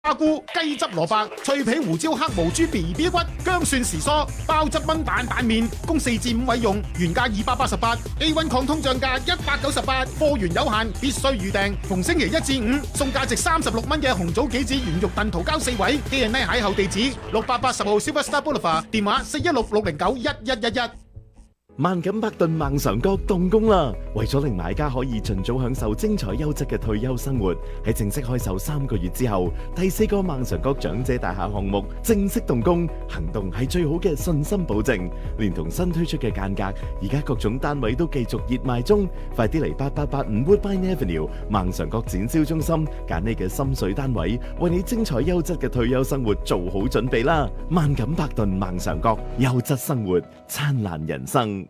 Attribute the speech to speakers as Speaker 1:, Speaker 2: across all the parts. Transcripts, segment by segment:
Speaker 1: 花菇、雞汁蘿蔔、脆皮胡椒黑毛豬 BB 骨、薑蒜時蔬、鮑汁炆蛋蛋麵，供4至5位用，原價288 ，A1 抗通脹價198，貨源有限，必須預訂。逢星期1至5送價值36蚊嘅紅棗杞子原肉燉桃膠4位 ，DNA 邂逅地址680號 Silver Star Boulevard，電話416-609-1111。
Speaker 2: 萬錦百頓孟嘗閣動工啦！為咗令買家可以盡早享受精彩優質嘅退休生活，喺正式開售3個月之後，第4個孟嘗閣長者大廈項目正式動工，行動係最好嘅信心保證。連同新推出嘅間隔，而家各種單位都繼續熱賣中，快啲嚟8885 Woodbine Avenue 孟嘗閣展銷中心揀你嘅心水單位，為你精彩優質嘅退休生活做好準備啦！萬錦百頓孟嘗閣，優質生活，燦爛人生。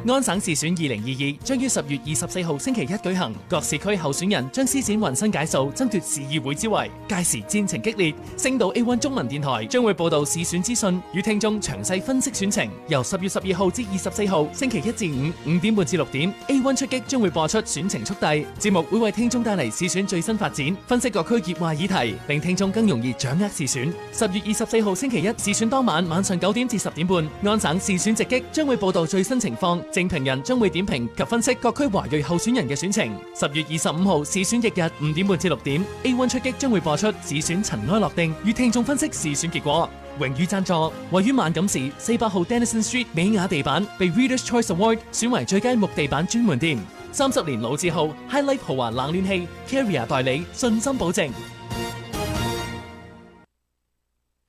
Speaker 3: 安省市選2022將於10月24號星期一舉行，各市區候選人將施展渾身解數，爭奪市議會之位。屆時戰情激烈，星島 A1 中文電台將會報導市選資訊，與聽眾詳細分析選情。由10月12號至24號星期1至5 5點半至6點 ，A1 出擊將會播出選情速遞節目，會為聽眾帶嚟市選最新發展，分析各區熱話議題，令聽眾更容易掌握市選。10月24號星期一市選當晚晚上9點至10點半，安省市選直擊將會報導最新情況。正評人將會點評及分析各區華裔候選人嘅選情。10月25號市選翌日5點半至6點 ，A1 出擊將會播出市選塵埃落定，與聽眾分析市選結果。榮譽贊助位於萬錦市400號 Denison Street 美雅地板，被 Readers' Choice Award 選為最佳木地板專門店。30年老字號 High Life 豪華冷暖氣 Carrier 代理，信心保證。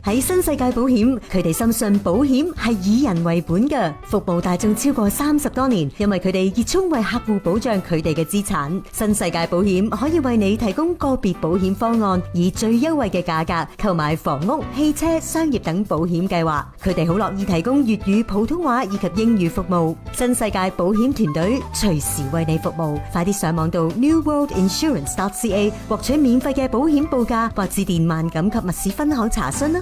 Speaker 4: 喺新世界保險，佢哋深信保險係以人為本嘅，服務大眾超過30多年，因為佢哋熱衷為客戶保障佢哋嘅資產。新世界保險可以為你提供個別保險方案，以最優惠嘅價格購買房屋、汽車、商業等保險計劃。佢哋好樂意提供粵語、普通話以及英語服務。新世界保險團隊隨時為你服務，快啲上網到 newworldinsurance.ca 獲取免費嘅保險報價，或致電萬錦及密市分行查詢啦。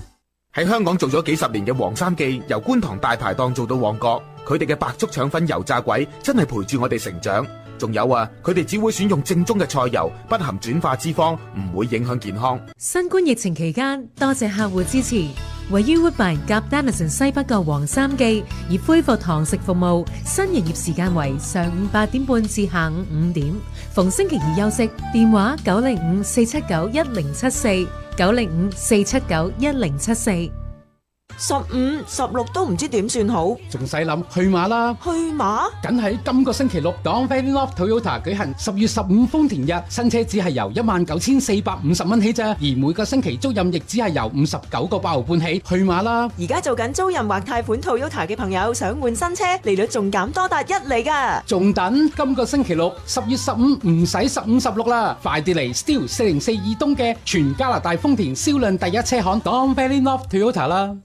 Speaker 5: 喺香港做咗幾十年嘅黃三記，由觀塘大排檔做到旺角，佢哋嘅白粥腸粉油炸鬼真係陪住我哋成長。仲有啊，佢哋只會選用正宗嘅菜油，不含轉化脂肪，唔會影響健康。
Speaker 6: 新冠疫情期間，多謝客戶支持。位於 Woodbine 夾 Denison 西北嘅黃三記已恢復堂食服務，新營業時間為上午8點半至下午5點，逢星期二休息。電話905-479-1074 905-479-1074。
Speaker 7: 15、16都唔知點算好，
Speaker 8: 仲使諗去馬啦？
Speaker 7: 去馬？
Speaker 8: 梗係今個星期六 Don Valley North Toyota 舉行10月15豐田日，新車只係由19,450蚊起咋，而每個星期租賃亦只係由59個8毫半起，去馬啦！
Speaker 7: 而家做緊租賃或貸款 Toyota 嘅朋友，想換新車，利率仲減多達1厘㗎。
Speaker 8: 仲等？今個星期六10月15唔使15、16啦，快啲嚟 Still 404以東嘅全加拿大豐田銷量第一車行 Don Valley North Toyota 啦！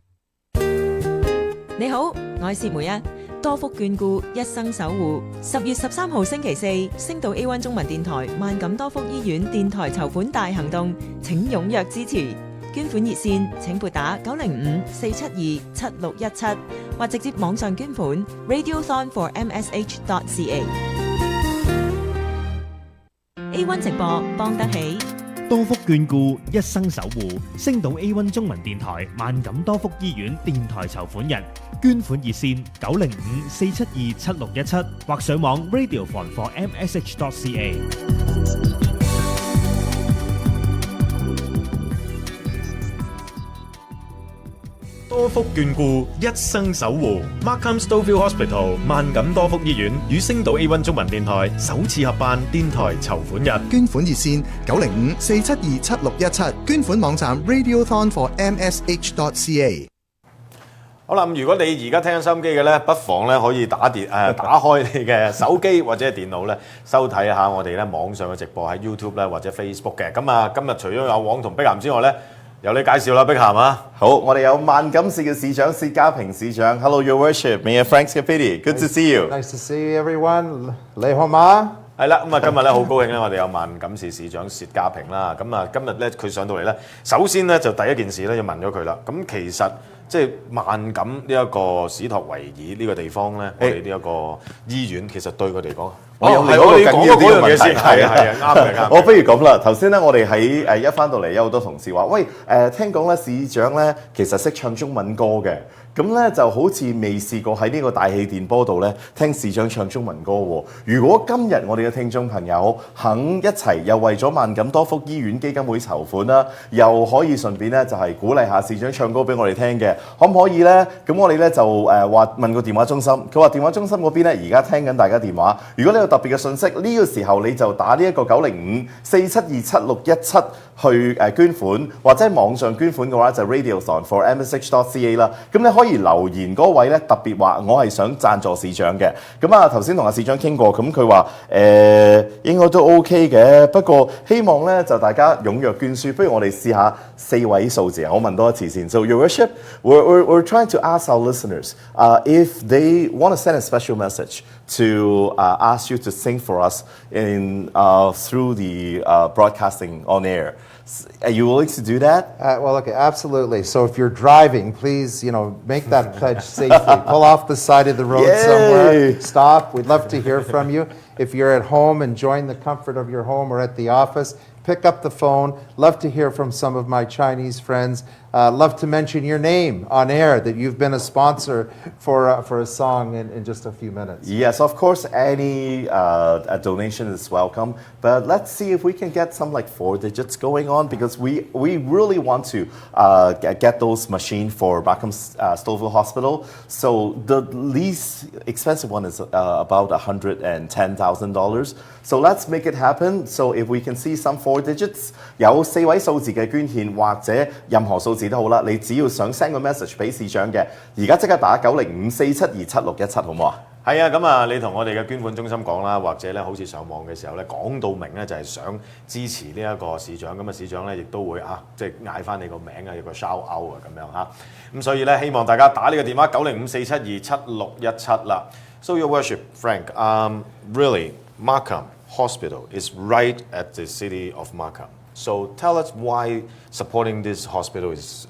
Speaker 7: 你好，我係薛梅啊。多福眷顧，一生守護。10月13號星期四，星島 A1 中文電台萬錦多福醫院電台籌款大行動，請踴躍支持。捐款熱線請撥打905-472-7617，或直接網上捐款 radiothon4msh.ca。 A1 直播幫得起。
Speaker 9: 多福眷顧，一生守護。星島 A1 中文電台萬錦多福醫院電台籌款日，捐款熱線905-472-7617，或上網 radiothon4msh.ca。
Speaker 10: 多福眷顧，一生守護。Markham Stouffville Hospital 萬錦多福醫院與星島 A1 中文電台首次合辦電台籌款日，
Speaker 11: 捐款熱線905-472-7617，捐款網站 radiothon4msh.ca。
Speaker 12: 好啦，咁如果你而家聽緊收音機嘅咧，不妨咧可以打開你嘅手機或者電腦咧，收睇下我哋咧網上嘅直播喺 YouTube 咧或者 Facebook 嘅。咁啊，今日除咗有黃同碧咸之外咧，由你介紹啦，碧咸啊。
Speaker 13: 好，我哋有萬錦市嘅市長薛家平市長。Hello, Your Worship, Mayor Frank Scafidi. Good to see you.
Speaker 14: Nice to see everyone. 你好嗎？
Speaker 12: 係啦，咁啊今日咧好高興咧，我哋有萬錦市市長薛家平啦。咁啊今日咧佢上到嚟咧，首先咧就第一件事咧要問咗佢啦。咁其實即係萬錦呢一個史托維爾呢個地方咧，我哋呢一個醫院其實對佢哋講。
Speaker 13: 我有另一個緊要啲嘅問題，
Speaker 12: 係啊啱嘅啱。
Speaker 13: 我不如咁啦，頭先咧我哋喺一翻到嚟有好多同事話，喂聽講咧市長咧其實識唱中文歌嘅，咁咧就好似未試過喺呢個大氣電波度咧聽市長唱中文歌喎。如果今日我哋嘅聽眾朋友肯一齊又為咗萬錦多福醫院基金會籌款啦，又可以順便咧就係鼓勵下市長唱歌俾我哋聽嘅，可唔可以咧？咁我哋咧就話問個電話中心，佢話電話中心嗰邊咧而家聽緊大家電話，如果你有特別嘅信息，呢個時候你就打呢一個905-472-7617去捐款，或者網上捐款嘅話就 radiothon4msh.ca 啦。咁你可以留言嗰位咧特別話我係想贊助市長嘅。咁啊頭先同阿市長傾過，咁佢話應該都 OK 嘅，不過希望咧就大家踴躍捐輸。不如我哋試下4位數字，我問多一次先。So Your Worship, we're trying to ask our listeners if they want to send a special message to ask you to sing for us through the broadcasting on air. Are you willing to do that?
Speaker 14: Well, okay, absolutely. So if you're driving, please, make that pledge safely. Pull off the side of the road somewhere. Stop. We'd love to hear from you. If you're at home, enjoying the comfort of your home or at the office, pick up the phone. Love to hear from some of my Chinese friends. Love to mention your name on air, that you've been a sponsor for a song in just a few minutes.
Speaker 13: Yes, of course, any a donation is welcome. But let's see if we can get some 4 digits going on, because we really want to get those machines for Markham Stouffville Hospital. So the least expensive one is about $110,000. So let's make it happen. So if we can see some 4 digits, 有4位數字嘅捐獻或者任何數字都好啦，你只要想 send 個 message 俾市長嘅，而家即刻打905-472-7617好唔好啊？
Speaker 12: 係啊，咁啊，你同我哋嘅捐款中心講啦，或者咧好似上網嘅時候咧講到明咧，就係想支持呢一個市長，咁啊市長咧亦都會即係嗌翻你個名啊，有個 shout out 啊咁樣嚇，咁所以咧希望大家打呢個電話905-472-7617啦。So Your Worship, Frank, really, Markham Hospital is right at the city of Markham. So tell us why supporting this hospital is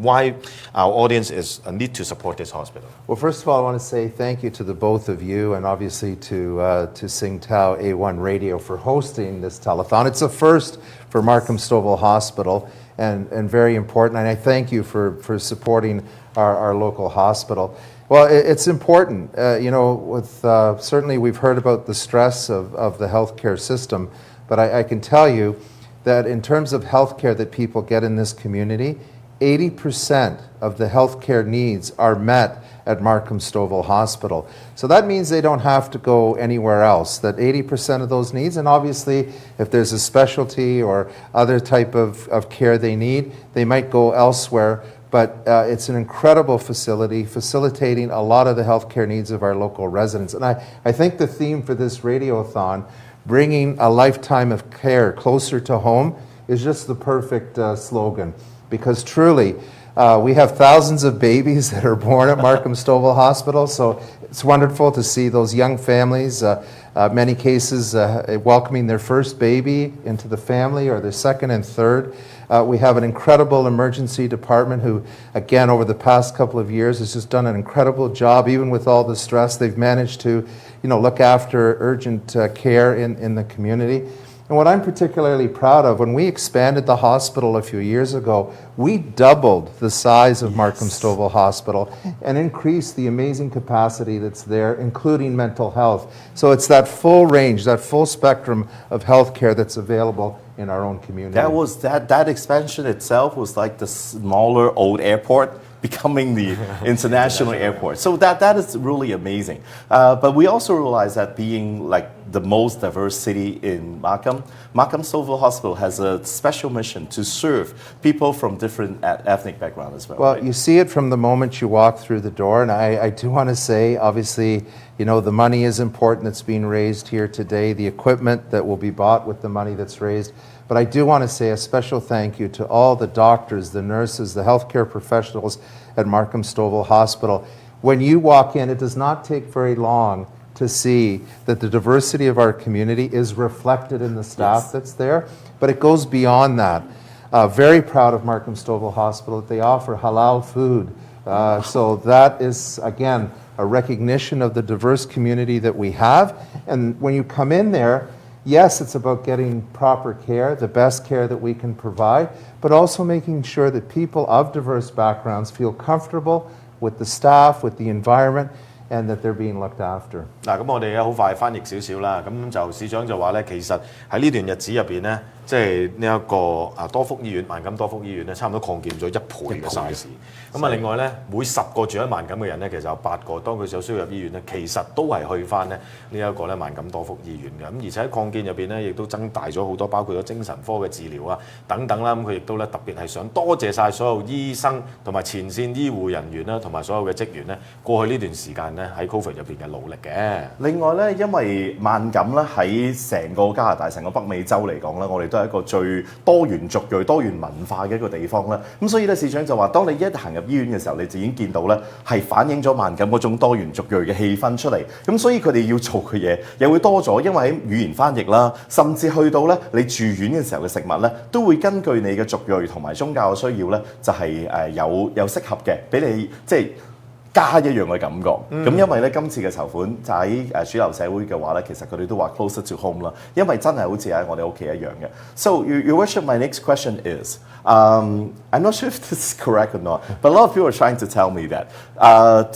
Speaker 12: why our audience need to support this hospital.
Speaker 14: Well, first of all, I want to say thank you to the both of you, and obviously to Singtao A1 Radio for hosting this telethon. It's a first for Markham Stouffville Hospital, and very important. And I thank you for supporting our local hospital. Well, it's important. Certainly we've heard about the stress of the healthcare system. But I can tell you that in terms of healthcare that people get in this community, 80% of the healthcare needs are met at Markham Stouffville Hospital. So that means they don't have to go anywhere else, that 80% of those needs, and obviously if there's a specialty or other type of care they need, they might go elsewhere. But it's an incredible facility, facilitating a lot of the healthcare needs of our local residents. And I think the theme for this radiothon, bringing a lifetime of care closer to home, is just the perfect slogan. Because truly, we have thousands of babies that are born at Markham Stouffville Hospital, so it's wonderful to see those young families, many cases welcoming their first baby into the family, or their second and third. We have an incredible emergency department who, again, over the past couple of years has just done an incredible job. Even with all the stress, they've managed to look after urgent care in the community. And what I'm particularly proud of, when we expanded the hospital a few years ago, we doubled the size of Markham Stouffville Hospital and increased the amazing capacity that's there, including mental health. So it's that full range, that full spectrum of healthcare that's available in our own community.
Speaker 13: That expansion itself was like the smaller old airport becoming the international airport. So that is really amazing. But we also realize that being like the most diverse city in Markham Stouffville Hospital has a special mission to serve people from different ethnic backgrounds as well.
Speaker 14: Well,
Speaker 13: right?
Speaker 14: You see it from the moment you walk through the door, and I do want to say, obviously, the money is important that's being raised here today, the equipment that will be bought with the money that's raised. But I do want to say a special thank you to all the doctors, the nurses, the healthcare professionals at Markham Stouffville Hospital. When you walk in, it does not take very long to see that the diversity of our community is reflected in the staff that's there, but it goes beyond that. Very proud of Markham Stouffville Hospital. They offer halal food. So that is, again, a recognition of the diverse community that we have. And when you come in there, yes, it's about getting proper care, the best care that we can provide, but also making sure that people of diverse backgrounds feel comfortable with the staff, with the environment, and that they're being looked after.
Speaker 12: 嗱，咁我哋好快翻譯少少啦。咁就市長就話咧，其實喺呢段日子入邊咧，即係呢一個多福醫院、萬錦多福醫院咧，差唔多擴建咗1倍嘅 size。咁啊，另外咧，每10個住喺萬錦嘅人咧，其實有8個，當佢有需要入醫院咧，其實都係去翻咧呢一個咧萬錦多福醫院嘅。咁而且喺擴建入邊咧，亦都增大咗好多，包括咗精神科嘅治療啊等等啦。咁佢亦都咧特別係想多謝晒所有醫生同埋前線醫護人員啦，同埋所有嘅職員咧，過去呢段時間咧喺 Covid 入邊嘅努力嘅。
Speaker 13: 另外咧，因為萬錦咧喺成個加拿大、成個北美洲嚟講咧，我哋都係一個最多元族裔、多元文化嘅一個地方啦。咁所以咧，市長就話，當你一行入醫院嘅時候，你就已經見到咧係反映咗萬錦嗰種多元族裔嘅氣氛出嚟。咁所以佢哋要做嘅嘢又會多咗，因為喺語言翻譯啦，甚至去到咧你住院嘅時候嘅食物咧，都會根據你嘅族裔同埋宗教嘅需要咧，就係有適合嘅俾你即係。加一樣嘅感覺，咁因為咧今次嘅籌款就喺主流社會嘅話咧，其實佢哋都話 closer to home 啦，因為真係好似喺我哋屋企一樣嘅。So your worship, my next question is, I'm not sure if this is correct or not, but a lot of people are trying to tell me that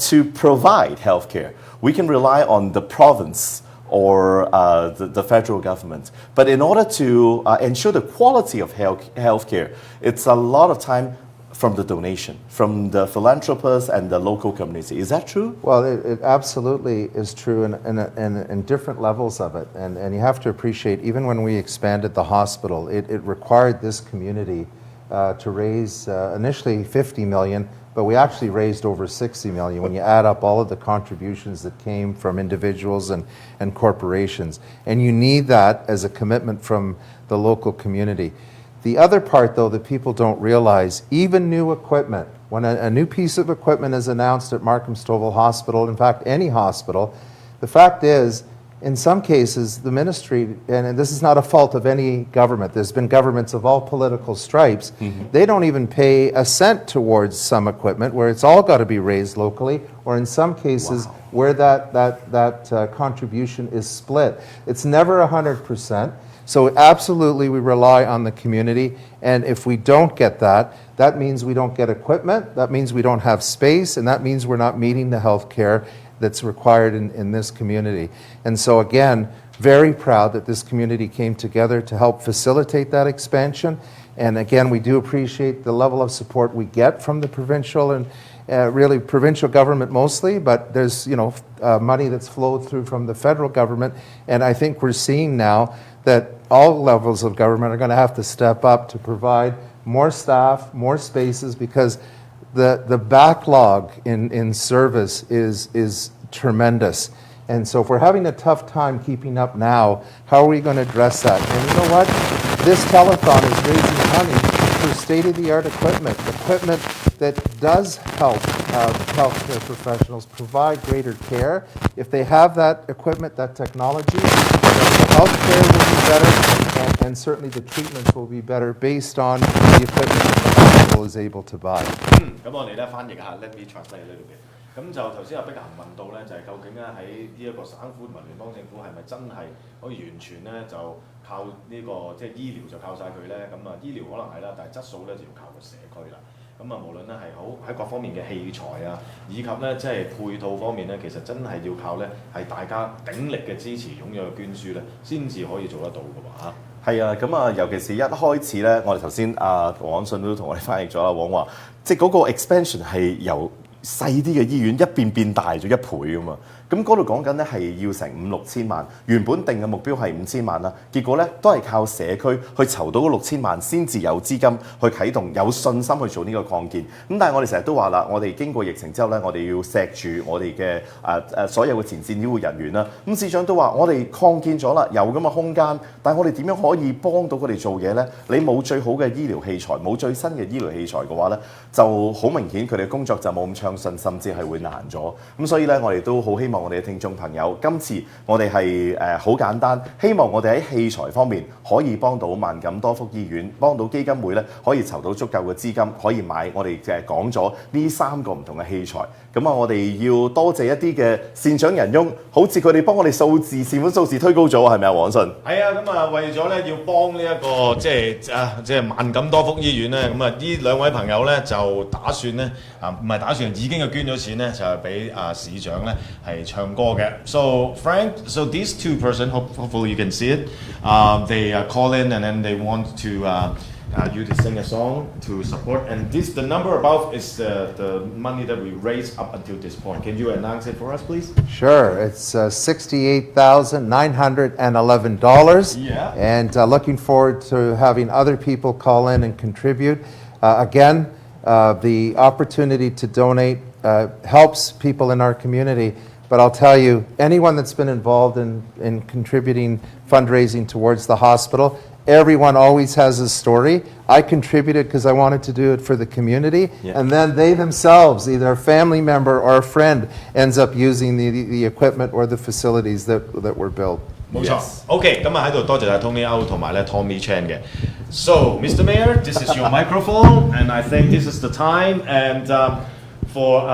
Speaker 13: to provide healthcare, we can rely on the province or the federal government. But in order to ensure the quality of healthcare, it's a lot of time from the donation, from the philanthropists and the local community. Is that true?
Speaker 14: Well, it absolutely is true in different levels of it. And you have to appreciate, even when we expanded the hospital, it required this community to raise initially $50 million, but we actually raised over $60 million when you add up all of the contributions that came from individuals and corporations. And you need that as a commitment from the local community. The other part, though, that people don't realize, even new equipment, when a new piece of equipment is announced at Markham Stouffville Hospital, in fact, any hospital, the fact is, in some cases, the ministry, and this is not a fault of any government, there's been governments of all political stripes, they don't even pay a cent towards some equipment where it's all got to be raised locally, or in some cases where that contribution is split. It's never 100%. So absolutely we rely on the community, and if we don't get that, that means we don't get equipment, that means we don't have space, and that means we're not meeting the health care that's required in this community. And so again, very proud that this community came together to help facilitate that expansion. And again, we do appreciate the level of support we get from the provincial and really provincial government mostly, but there's money that's flowed through from the federal government, and I think we're seeing now that all levels of government are going to have to step up to provide more staff, more spaces, because the backlog in service is tremendous. And so if we're having a tough time keeping up now, how are we going to address that? And you know what? This telethon is raising money for state-of-the-art equipment that does help healthcare professionals provide greater care. If they have that equipment, that technology, the healthcare will be better, and certainly the treatments will be better based on the equipment that the hospital is able to buy.
Speaker 12: 咁我哋咧翻譯下 ，Let me translate a little bit。咁就頭先阿碧咸問到咧，就係究竟咧喺呢一個省府同埋聯邦政府係咪真係可以完全咧就靠呢個即係醫療就靠晒佢咧？咁啊醫療可能係啦，但係質素咧就要靠個社區啦。咁啊無論咧係好喺各方面嘅器材啊，以及咧即係配套方面咧，其實真係要靠咧係大家鼎力嘅支持、踴躍嘅捐輸咧，先至可以做得到嘅話。
Speaker 13: 係啊，咁啊，尤其是一開始咧，我哋頭先黃信都同我哋翻譯咗啦，黃話即係嗰個 expansion 係由細啲嘅醫院變大咗1倍啊嘛。咁嗰度講緊咧係要成5-6千萬，原本定嘅目標係5000萬啦，結果咧都係靠社區去籌到嗰6000萬先至有資金去啟動，有信心去做呢個擴建。咁但係我哋成日都話啦，我哋經過疫情之後咧，我哋要錫住我哋嘅所有嘅前線醫護人員啦。咁市長都話我哋擴建咗啦，有咁嘅空間，但係我哋點樣可以幫到佢哋做嘢咧？你冇最好嘅醫療器材，冇最新嘅醫療器材嘅話咧，就好明顯佢哋工作就冇咁暢順，甚至係會難咗。咁所以咧，我哋都好希望我哋嘅聽眾朋友，今次我哋係好簡單，希望我哋喺器材方面可以幫到萬錦多福醫院，幫到基金會咧可以籌到足夠嘅資金，可以買我哋講咗呢3個唔同嘅器材。咁啊，我哋要多謝一啲嘅善長仁翁，好似佢哋幫我哋善款數字推高咗，係咪啊，黃信？
Speaker 12: 係啊，咁啊為咗咧要幫呢一個即係萬錦多福醫院咧，咁啊呢2位朋友咧就打算咧唔係打算已經係捐咗錢咧，就係俾市長咧係唱歌嘅。So Frank, so these 2 person, hopefully you can see it. They call in and then they want to you to sing a song to support. And the number above is the money that we raised up until this point. Can you announce it for us, please?
Speaker 14: Sure. It's $68,911.
Speaker 12: Yeah.
Speaker 14: And looking forward to having other people call in and contribute. Again, the opportunity to donate helps people in our community. But I'll tell you, anyone that's been involved in contributing fundraising towards the hospital, everyone always has a story. I contributed because I wanted to do it for the community, and then they themselves, either a family member or a friend, ends up using the equipment or the facilities that were built.
Speaker 12: 冇錯 ，OK， 咁啊喺度多謝晒 Tony O 同埋咧 Tommy Chan 嘅。So, Mr. Mayor, this is your microphone, and I think this is the time. And for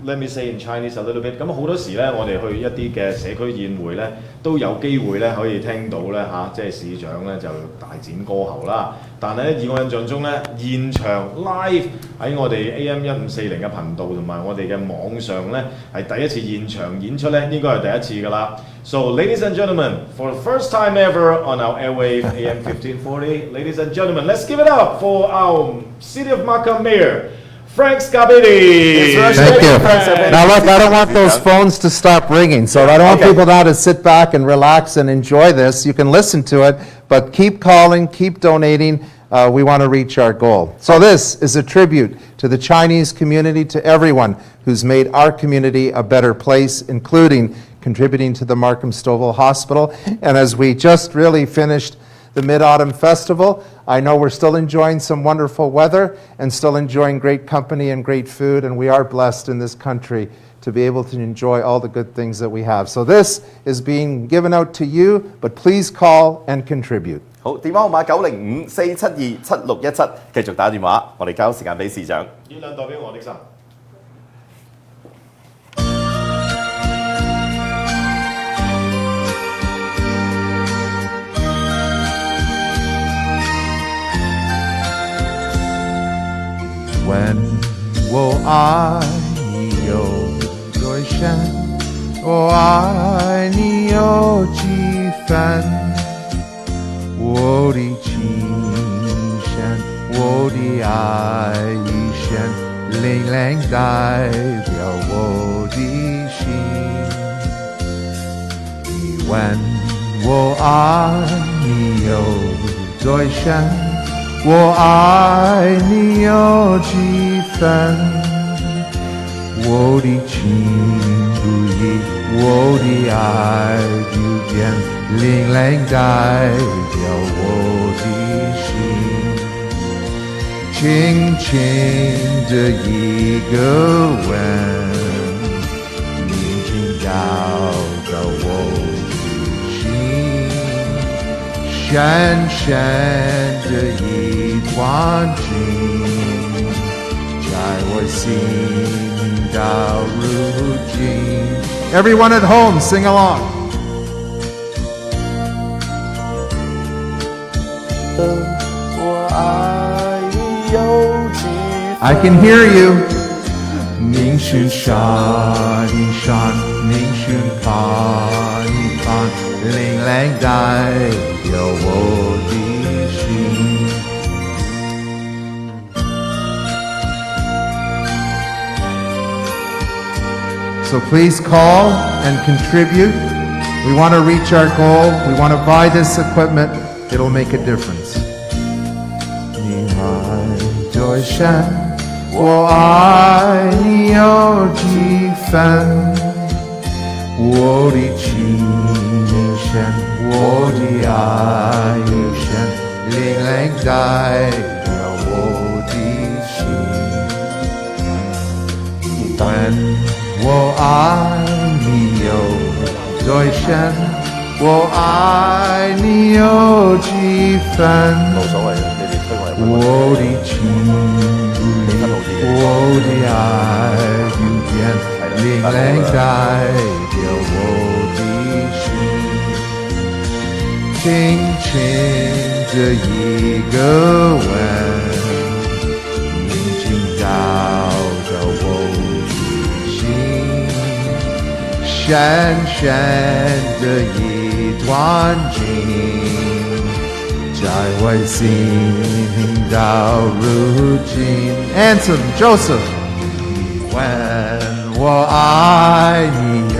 Speaker 12: let me say in Chinese a little bit。咁好多時咧，我哋去一啲嘅社區宴會咧，都有機會咧可以聽到咧即係市長咧就大展歌喉啦。但係咧，以我印象中咧，現場 live 喺我哋 AM1540嘅頻道同埋我哋嘅網上咧，係第一次現場演出咧，應該係第一次㗎啦。So, ladies and gentlemen, for the first time ever on our airwave AM1540, ladies and gentlemen, let's give it up for our City of Markham Mayor, Frank Scarbetti.
Speaker 14: Thank you. Now look, I don't want those phones to stop ringing, so I don't want people now to sit back and relax and enjoy this. You can listen to it, but keep calling, keep donating. We want to reach our goal. So this is a tribute to the Chinese community, to everyone who's made our community a better place, including contributing to the Markham Stouffville Hospital. And as we just really finished the Mid-Autumn Festival, I know we're still enjoying some wonderful weather and still enjoying great company and great food, and we are blessed in this country to be able to enjoy all the good things that we have. So this is being given out to you, but please call and contribute.
Speaker 13: 好，電話號碼905-472-7617，繼續打電話，我哋交時間俾市長。
Speaker 12: 月亮代表我的心。
Speaker 14: When will I有兑现？我爱你有几分？我的情深，我的爱已深，冷冷代表我的心。你问我爱你有多深？我爱你有几分？我的情不移，我的爱不变，冷冷代表我的心。轻轻的一个吻，轻轻绕到我的心。深深的一段情，在我心到如今。Everyone at home, sing along. I can hear you. 凝视山一山，凝视看一看，冷冷代表我的心。So please call and contribute. We want to reach our goal. We want to buy this equipment. It'll make a difference. 你爱多深？我爱你有几分？我的情深，我的爱又深，冷冷代表我的心。When 我爱你有多深，我爱你有几分，
Speaker 13: 冇所謂嘅，你哋推我入
Speaker 14: 我的情，我的愛永遠令人代表我的心，輕輕的一個吻，已經找到我的心，深深的一段情，在我心到如今。Anson Joseph， 你問我愛你有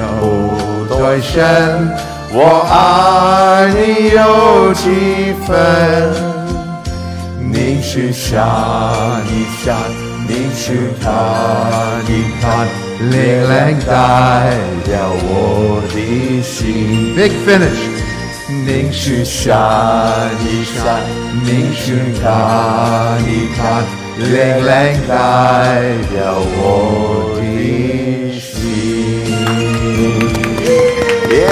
Speaker 14: 多深，我愛你有幾分？你去想一想，你去看一看，令人代表我的心。Big finish。您去想一想，您去看一看，令人代表我的心。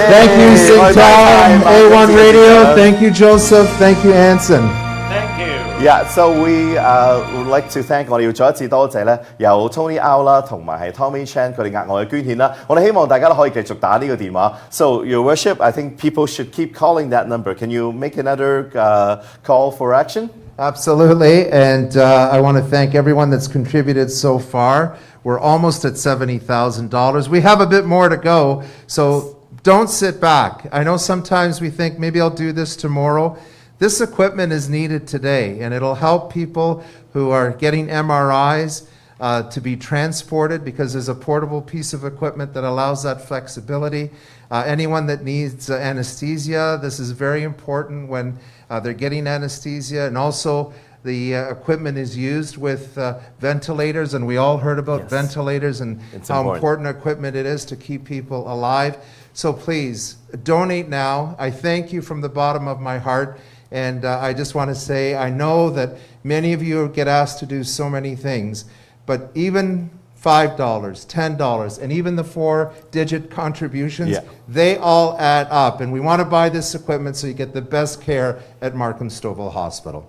Speaker 14: Thank you, Singtel, A1 Radio. Thank you, Joseph. Thank you, Anson.
Speaker 13: Yeah, so we would like to thank 我哋要再一次多謝咧，有 Tony Au 啦，同埋係 Tommy Chan 佢哋額外嘅捐獻啦。我哋希望大家都可以繼續打呢個電話。So Your Worship, I think people should keep calling that number. Can you make another call for action?
Speaker 14: Absolutely, and I want to thank everyone that's contributed so far. We're almost at $70,000. We have a bit more to go, so don't sit back. I know sometimes we think maybe I'll do this tomorrow. This equipment is needed today, and it'll help people who are getting MRIs to be transported because there's a portable piece of equipment that allows that flexibility. Anyone that needs anesthesia, this is very important when they're getting anesthesia, and also the equipment is used with ventilators, and we all heard about ventilators and how important equipment it is to keep people alive. So please, donate now. I thank you from the bottom of my heart. And I just want to say, I know that many of you get asked to do so many things, but even $5, $10, and even the 4-digit contributions, they all add up. And we want to buy this equipment so you get the best care at Markham Stouffville Hospital.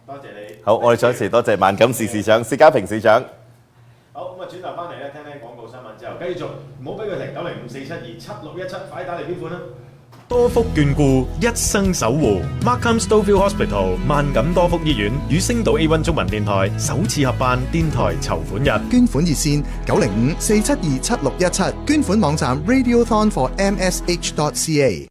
Speaker 12: 多謝你。
Speaker 13: 好，我哋再一次多謝萬錦市市長薛家平市長。
Speaker 12: 好，咁啊轉頭翻嚟咧，聽聽廣告新聞之後，繼續唔好俾佢停，9054727，快啲打嚟捐款啦！
Speaker 10: 多福眷顧，一生守護。Markham Stouffville Hospital 萬錦多福醫院與星島 A1 中文電台首次合辦電台籌款日，
Speaker 11: 捐款熱線905-472-7617，捐款網站 Radiothon for MSH.ca。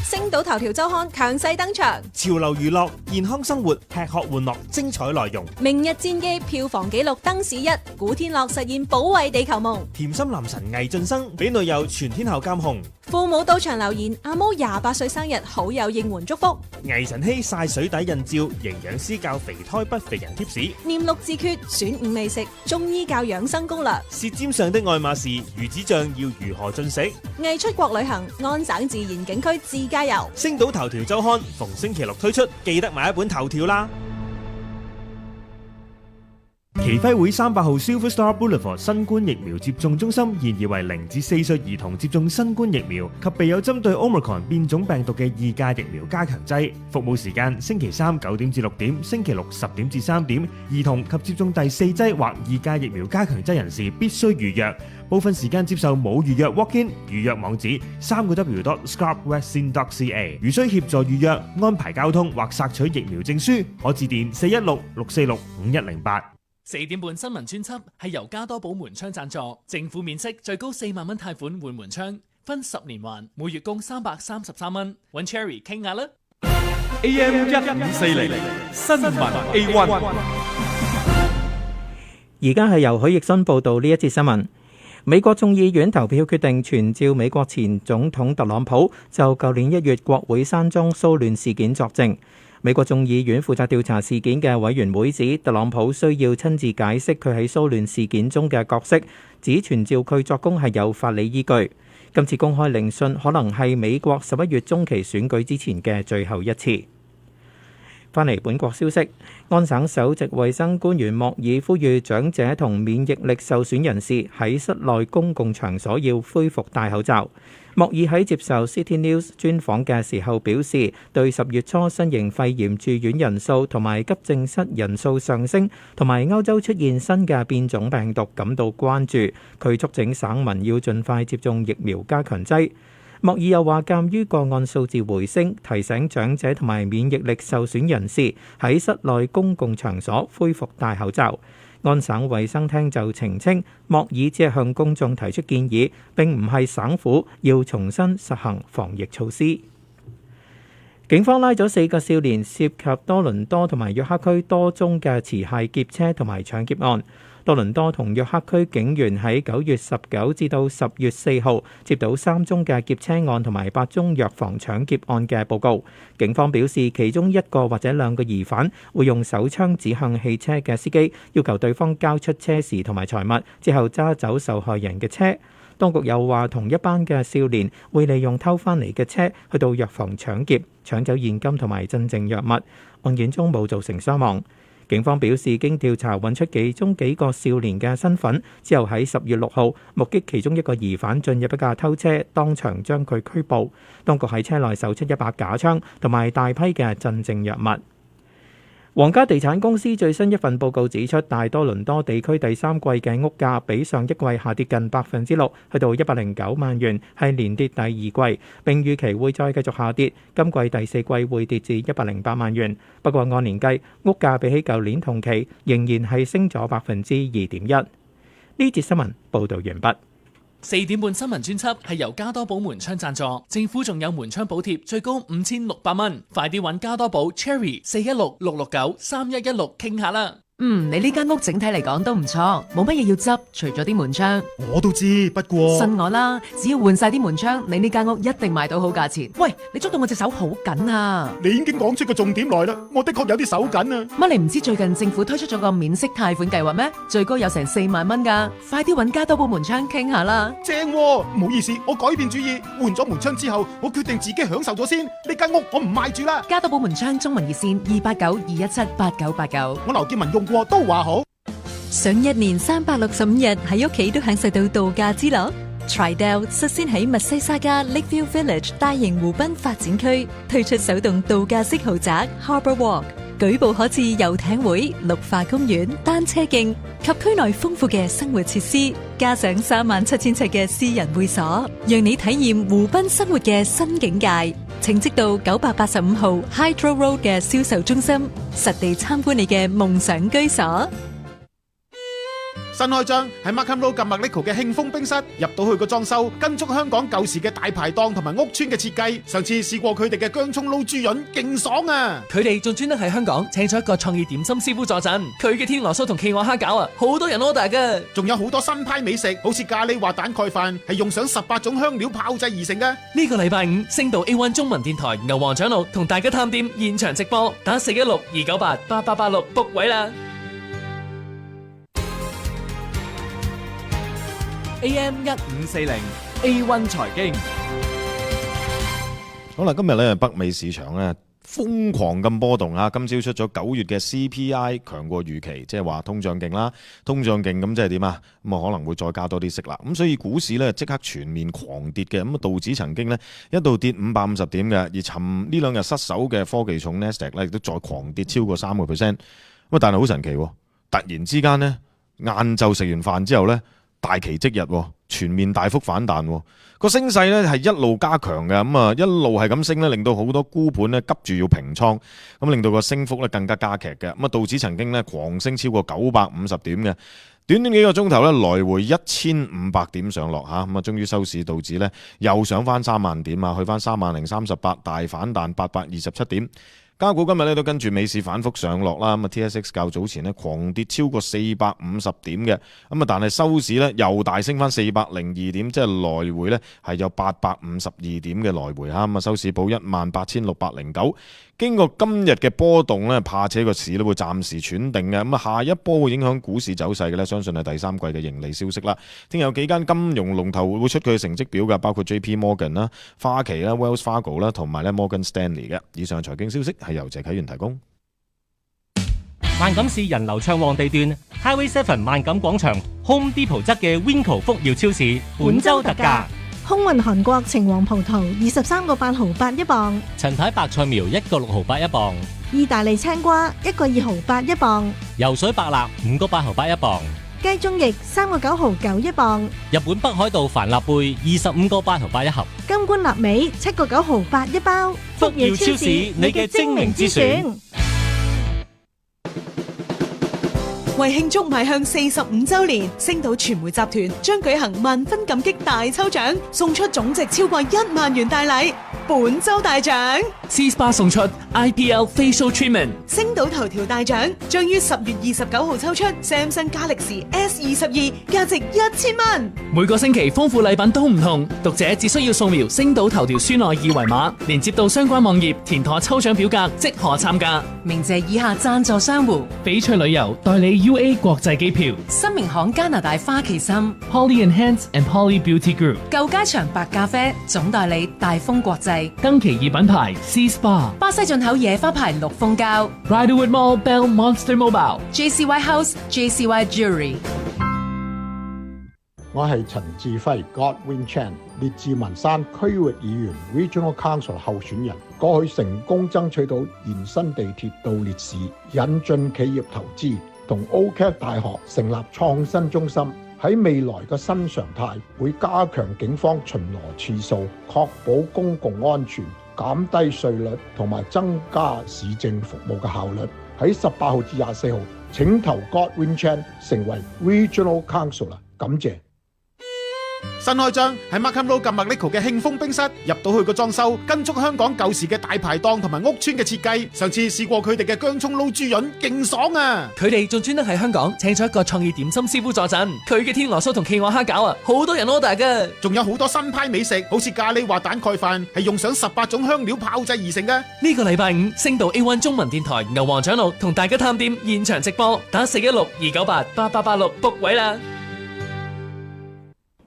Speaker 15: 星島頭條週刊強勢登場，
Speaker 9: 潮流娛樂、健康生活、吃喝玩樂，精彩內容。
Speaker 15: 明日戰記票房紀錄登市1，古天樂實現保衛地球夢。
Speaker 9: 甜心男神魏晉生俾女友全天候監控。
Speaker 15: 父母到場留言，阿毛28歲生日，好友應援祝福。
Speaker 9: 魏晨曦曬水底印照，營養師教肥胎不肥人貼士。
Speaker 15: 念6字訣，選5味食，中醫教養生攻略。
Speaker 9: 舌尖上的愛馬仕，魚子醬要如何進食？
Speaker 15: 藝出國旅行，安省自然景區自駕遊。
Speaker 9: 星島頭條週刊逢星期六推出，記得買一本頭條啦。
Speaker 16: 旗輝會300號 Silver Star Boulevard 新冠疫苗接種中心現已為0至4歲兒童接種新冠疫苗及備有針對 Omicron 變種病毒嘅2價疫苗加強劑。服務時間星期3 9點至6點，星期6 10點至3點。兒童及接種第4劑或2價疫苗加強劑人士必須預約。部分時間接受冇預約 walk-in， 預約網址3w.scarbvaccine.ca。如需協助預約、安排交通或索取疫苗證書，可致電416-646-5108。
Speaker 3: 4點半新聞專輯係由加多寶門窗贊助，政府免息最高4萬蚊貸款換門窗，分10年還，每月供333蚊。揾 Cherry 傾下啦。
Speaker 17: AM 1540新聞 A1，
Speaker 18: 而家係由許奕迅報道呢一節新聞。美國眾議院投票決定傳召美國前總統特朗普就舊年1月國會山莊騷亂事件作證。美國眾議院負責調查事件嘅委員會指，特朗普需要親自解釋佢喺騷亂事件中嘅角色，指傳召佢作供係有法理依據。今次公開聆訊可能係美國11月中期選舉之前嘅最後一次。翻嚟本國消息，安省首席衛生官員莫爾呼籲長者同免疫力受損人士喺室內公共場所要恢復戴口罩。莫爾喺接受 City News 專訪嘅時候表示，對10月初新型肺炎住院人數同埋急症室人數上升，同埋歐洲出現新嘅變種病毒感到關注。佢促請省民要盡快接種疫苗加強劑。莫爾又話，鑑於個案數字回升，提醒長者同埋免疫力受損人士喺室內公共場所恢復戴口罩。安省衛生廳就澄清，莫爾只係向公眾提出建議，並唔係省府要重新實行防疫措施。警方拉咗4個少年，涉及多倫多同埋約克區多宗嘅持械劫車同埋搶劫案。多倫多同約克區警員喺9月19至到10月4號接到3宗嘅劫車案同埋8宗藥房搶劫案嘅報告。警方表示，其中1個或者2個疑犯會用手槍指向汽車嘅司機，要求對方交出車匙同埋財物，之後揸走受害人嘅車。當局又話，同一班嘅少年會利用偷翻嚟嘅車去到藥房搶劫，搶走現金同埋鎮靜藥物。案件中冇造成傷亡。警方表示，經調查揾出其中幾個少年嘅身份，之後喺10月6號目擊其中一個疑犯進入一架偷車，當場將佢拘捕。當局喺車內搜出一把假槍同埋大批嘅鎮靜藥物。皇家地產公司最新一份報告指出，大多倫多地區第3季嘅屋價比上一季下跌近6%，去到109萬元，係連跌第2季，並預期會再繼續下跌。今季第4季會跌至108萬元。不過按年計，屋價比起舊年同期仍然係升咗2.1%。呢節新聞報導完畢。
Speaker 3: 4點半新聞專輯係由加多寶門窗贊助，政府仲有門窗補貼，最高5600蚊，快啲揾加多寶 Cherry 4166693116傾下啦。
Speaker 19: 你呢間屋整體嚟講都唔錯，冇乜嘢要執，除咗啲門窗。
Speaker 1: 我都知，不過
Speaker 19: 信我啦，只要換晒啲門窗，你呢間屋一定賣到好價錢。喂，你捉到我隻手好緊啊！
Speaker 1: 你已經講出個重點來啦，我的確有啲手緊啊。
Speaker 19: 乜你唔知最近政府推出咗個免息貸款計劃咩？最高有成4萬蚊㗎，快啲揾加多寶門窗傾下啦。
Speaker 1: 正喎，唔好意思，我改變主意，換咗門窗之後，我決定自己享受咗先。呢間屋我唔賣住啦。
Speaker 19: 加多寶門窗中文熱線289-217-8989。
Speaker 1: 我劉建文用過都話好。
Speaker 20: 想1年365日喺屋企都享受到度假之樂。Tridel 率先喺密西沙加 Lakeview Village 大型湖濱發展區推出首棟度假式豪宅 Harbour Walk， 舉步可至遊艇會、綠化公園、單車徑及區內豐富嘅生活設施，加上37000尺嘅私人會所，讓你體驗湖濱生活嘅新境界。請即到985號 Hydro Road 嘅銷售中心，實地參觀你嘅夢想居所。
Speaker 1: 新開張喺 Markham Road 及 Maclico 嘅慶豐冰室，入到去個裝修跟足香港舊時嘅大排檔同埋屋村嘅設計。上次試過佢哋嘅薑葱撈豬潤，勁爽啊！
Speaker 3: 佢哋仲專登喺香港請咗一個創意點心師傅助陣，佢嘅天鵝酥同企鵝蝦餃啊，好多人 order 㗎。
Speaker 1: 仲有好多新派美食，好似咖喱滑蛋蓋飯，係用上18種香料炮製而成嘅。
Speaker 3: 呢個禮拜5，星島 A1 中文電台牛黃長路同大家探店現場直播，打416-298-8886 book 位啦。
Speaker 17: AM 1540 A1 財經，
Speaker 12: 好啦，今日咧北美市場咧瘋狂咁波動啊！今朝出咗9月嘅 CPI 強過預期，即係話通脹勁啦，通脹勁咁即係點啊？咁啊可能會再加多啲息啦。咁所以股市咧即刻全面狂跌嘅。咁啊道指曾經咧一度跌550點嘅，而尋呢2日失守嘅科技重 Nasdaq 咧亦都再狂跌超過3%。咁啊但係好神奇，突然之間咧晏晝食完飯之後咧，大奇蹟日，全面大幅反彈，個升勢咧係一路加強嘅，咁啊一路係咁升咧，令到好多沽盤咧急住要平倉，咁令到個升幅咧更加加劇嘅。咁啊道指曾經咧狂升超過950點嘅，短短幾個鐘頭咧來回1500點上落嚇，咁啊終於收市道指咧又上翻3萬點啊，去翻30038，大反彈827點。加股今日咧都跟住美市反覆上落啦，咁啊 TSX 較早前咧狂跌超過450點嘅，咁啊但係收市咧又大升翻402點，即係來回咧係有852點嘅來回嚇，咁啊收市報18609。經過今日嘅波動咧，怕且個市都會暫時喘定嘅，咁啊下一波會影響股市走勢嘅咧，相信係第3季嘅盈利消息啦。聽日有幾間金融龍頭會出佢嘅成績表㗎，包括 JP Morgan 啦、花旗啦、Wells Fargo 啦，同埋咧 Morgan Stanley 嘅。以上財經消息係由謝啟源提供。
Speaker 21: 萬錦市人流暢旺地段 Highway 7萬錦廣場 Home Depot 側嘅 Winco 福耀超市本週特價。
Speaker 22: 空運韓國晴皇葡萄23個8毫8一磅，
Speaker 21: 陳太白菜苗1個6毫8一磅，
Speaker 22: 意大利青瓜1個2毫8一磅，
Speaker 21: 游水白蠟5個8毫8一磅，
Speaker 22: 雞中翼3個9毫9一磅，
Speaker 21: 日本北海道帆立貝25個8毫8一盒，
Speaker 22: 金冠臘味7個9毫8一包。
Speaker 21: 福耀超市，你嘅精明之選。
Speaker 23: 為慶祝邁向45週年，星島傳媒集團將舉行萬分感激大抽獎，送出總值超過1萬元大禮。本週大獎
Speaker 3: C Spa 送出 IPL Facial Treatment，
Speaker 23: 星島頭條大獎將於10月29號抽出 Samsung Galaxy S22， 價值1000蚊。
Speaker 3: 每個星期豐富禮品都唔同，讀者只需要掃描星島頭條書內2維碼，連接到相關網頁，填妥抽獎表格即可參加。
Speaker 19: 鳴謝以下贊助商戶：
Speaker 3: 翡翠旅遊代理 UA 國際機票，
Speaker 19: 新明行加拿大花旗參
Speaker 3: Holly Enhance and Holly Beauty Group，
Speaker 19: 舊街場白咖啡總代理大豐國際，
Speaker 3: 登奇異品牌 C Spa，
Speaker 19: 巴西進口野花牌綠蜂膠
Speaker 3: Riderwood Mall Bell Monster Mobile，
Speaker 19: JCY House JCY Jewelry。
Speaker 24: 我係陳志輝 Godwin Chan， 列治文山區域議員 Regional Council 候選人，過去成功爭取到延伸地鐵到烈士，引進企業投資，同 OCAD 大學成立創新中心。喺未來嘅新常態，會加強警方巡邏次數，確保公共安全，減低稅率同埋增加市政服務嘅效率。喺18號至24號，請投 Godwin Chan 成為 Regional Councillor， 感謝。
Speaker 1: 新開張喺 Markham Road 近 Maclico 嘅慶豐冰室，入到去個裝修跟足香港舊時嘅大排檔同埋屋村嘅設計。上次試過佢哋嘅薑蔥撈豬潤，勁爽啊！
Speaker 3: 佢哋仲專登喺香港請咗一個創意點心師傅助陣，佢嘅天鵝酥同企鵝蝦餃啊，好多人 order 噶。
Speaker 1: 仲有好多新派美食，好似咖喱滑蛋蓋飯，係用上18種香料炮製而成嘅。
Speaker 3: 呢個禮拜5，星島 A1 中文電台牛黃長路同大家探店現場直播，打416-298-8886 book位啦。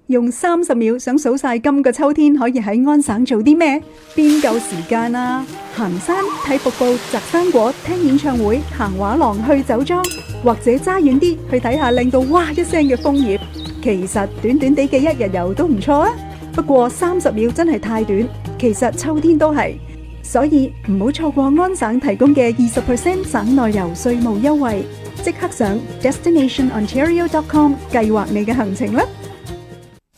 Speaker 25: 用30秒想數晒今個秋天可以喺安省做啲咩？邊夠時間啊？行山、睇瀑布、摘生果、聽演唱會、行畫廊、去酒莊，或者揸遠啲去睇下令到哇一聲嘅楓葉。其實短短地嘅一日遊都唔錯啊！不過30秒真係太短，其實秋天都係，所以唔好錯過安省提供嘅20% 省內遊稅務優惠。即刻上 destinationontario.com 計劃你嘅行程啦！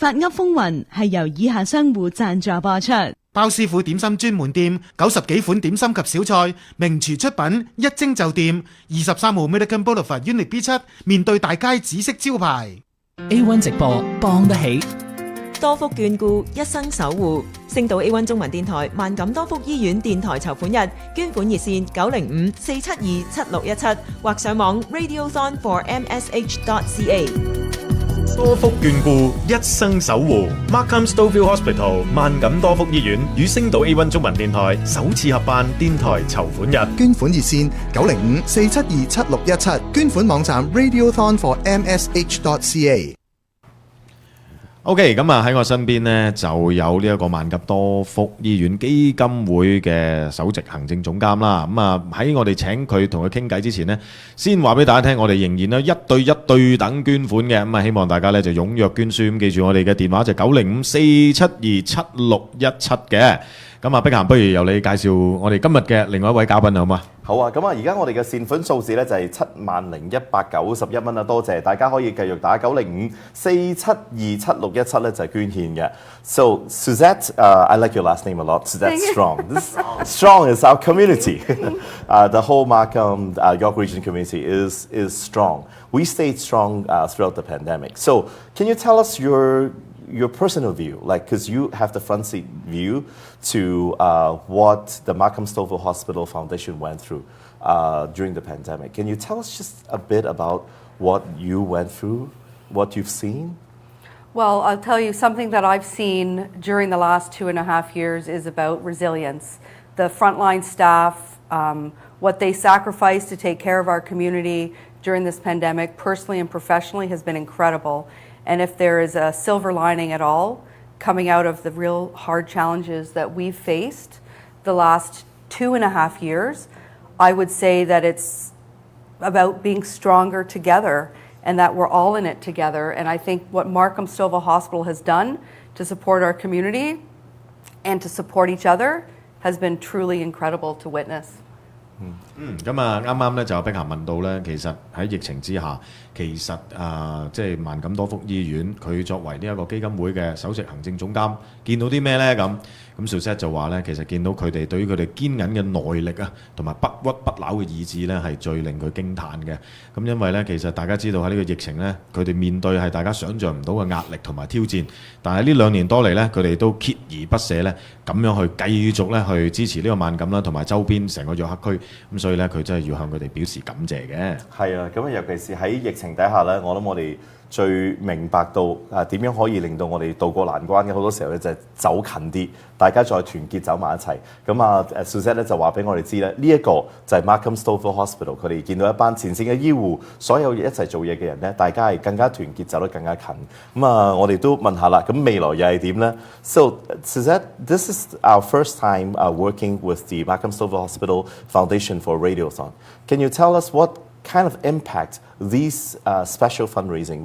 Speaker 23: 發噏風雲係由以下商戶贊助播出：
Speaker 1: 包師傅點心專門店，90幾款點心及小菜，名廚出品，一蒸就掂。23號 Milliken Boulevard Unit B7， 面對大街紫色招牌。
Speaker 3: A1 直播幫得起，
Speaker 7: 多福眷顧，一生守護。星島 A1 中文電台萬錦多福醫院電台籌款日，捐款熱線905-472-7617，或上網 radiothon4msh.ca。
Speaker 10: 多福眷顧，一生守護。Markham Stouffville Hospital 萬錦多福醫院與星島 A1 中文電台首次合辦電台籌款日，
Speaker 11: 捐款熱線905-472-7617，捐款網站 radiothon4msh.ca。OK，
Speaker 12: 咁啊喺我身邊呢，就有呢一個萬錦多福醫院基金會嘅首席行政總監啦。咁啊喺我哋請佢同佢傾偈之前呢，先話俾大家聽，我哋仍然咧一對一對等捐款嘅。咁啊希望大家咧就踴躍捐輸。咁記住我哋嘅電話就905-472-7617嘅。咁啊，碧咸，不如由你介紹我哋今日嘅另外一位嘉賓好嗎？
Speaker 13: 好啊，咁啊，而家我哋嘅善款數字咧就係70191蚊啦，多謝大家可以繼續打905-472-7617咧就係捐獻嘅。So Suzette, I like your last name a lot. Suzette Strong. Strong is our community. The whole Markham York Region community is strong. We stayed strong throughout the pandemic. So can you tell us your personal view, like, because you have the front seat view to what the Markham Stouffville Hospital Foundation went through during the pandemic. Can you tell us just a bit about what you went through, what you've seen?
Speaker 26: Well, I'll tell you something that I've seen during the last 2.5 years is about resilience. The frontline staff, what they sacrificed to take care of our community during this pandemic, personally and professionally, has been incredible. And if there is a silver lining at all coming out of the real hard challenges that we've faced the last 2.5 years, I would say that it's about being stronger together and that we're all in it together. And I think what Markham Stouffville Hospital has done to support our community and to support each other has been truly incredible to witness.
Speaker 12: 咁啊，啱啱咧就碧咸問到咧，其實喺疫情之下，其實即係萬錦多福醫院，佢作為呢一個基金會嘅首席行政總監，見到啲咩咧咁 Suzette 就話咧，其實見到佢哋對於佢哋堅韌嘅耐力啊，同埋不屈不撓嘅意志咧，係最令佢驚歎嘅。咁因為咧，其實大家知道喺呢個疫情咧，佢哋面對係大家想像唔到嘅壓力同埋挑戰，但係呢2年多嚟咧，佢哋都鍥而不捨咧，咁樣去繼續咧去支持呢個萬錦啦，同埋周邊成個約克區。咁所以咧，佢真係要向佢哋表示感謝嘅。
Speaker 13: 係啊，咁尤其是喺疫情底下咧，我諗我哋最明白到點樣可以令到我哋渡過難關嘅好多時候咧，就係走近啲，大家再團結走埋一齊。咁Suzette 咧就話俾我哋知咧，呢一個就係 Markham Stouffville Hospital， 佢哋見到一班前線嘅醫護，所有一齊做嘢嘅人咧，大家係更加團結，走得更加近。我哋都問下啦，咁未來又係點咧 ？So Suzette, this is our first time working with the Markham Stouffville Hospital Foundation for Radiothon. Can you tell us what kind of impact these special fundraising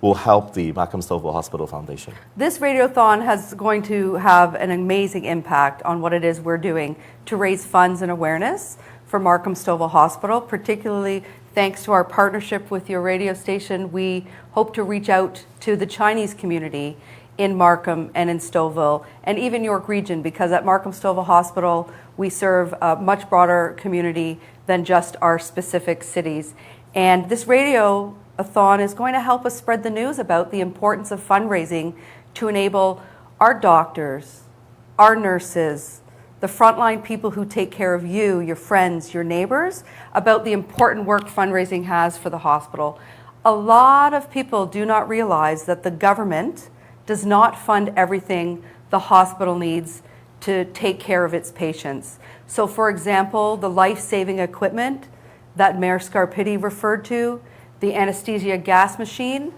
Speaker 13: will help the Markham Stouffville Hospital Foundation?
Speaker 26: This Radiothon is going to have an amazing impact on what it is we're doing to raise funds and awareness for Markham Stouffville Hospital, particularly thanks to our partnership with your radio station. We hope to reach out to the Chinese community in Markham and in Stouffville and even York Region, because at Markham Stouffville Hospital we serve a much broader community than just our specific cities. And this radiothon is going to help us spread the news about the importance of fundraising to enable our doctors, our nurses, the frontline people who take care of you, your friends, your neighbors, about the important work fundraising has for the hospital. A lot of people do not realize that the government does not fund everything the hospital needs to take care of its patients. So for example, the life-saving equipment that Mayor Scarpitti referred to, the anesthesia gas machine,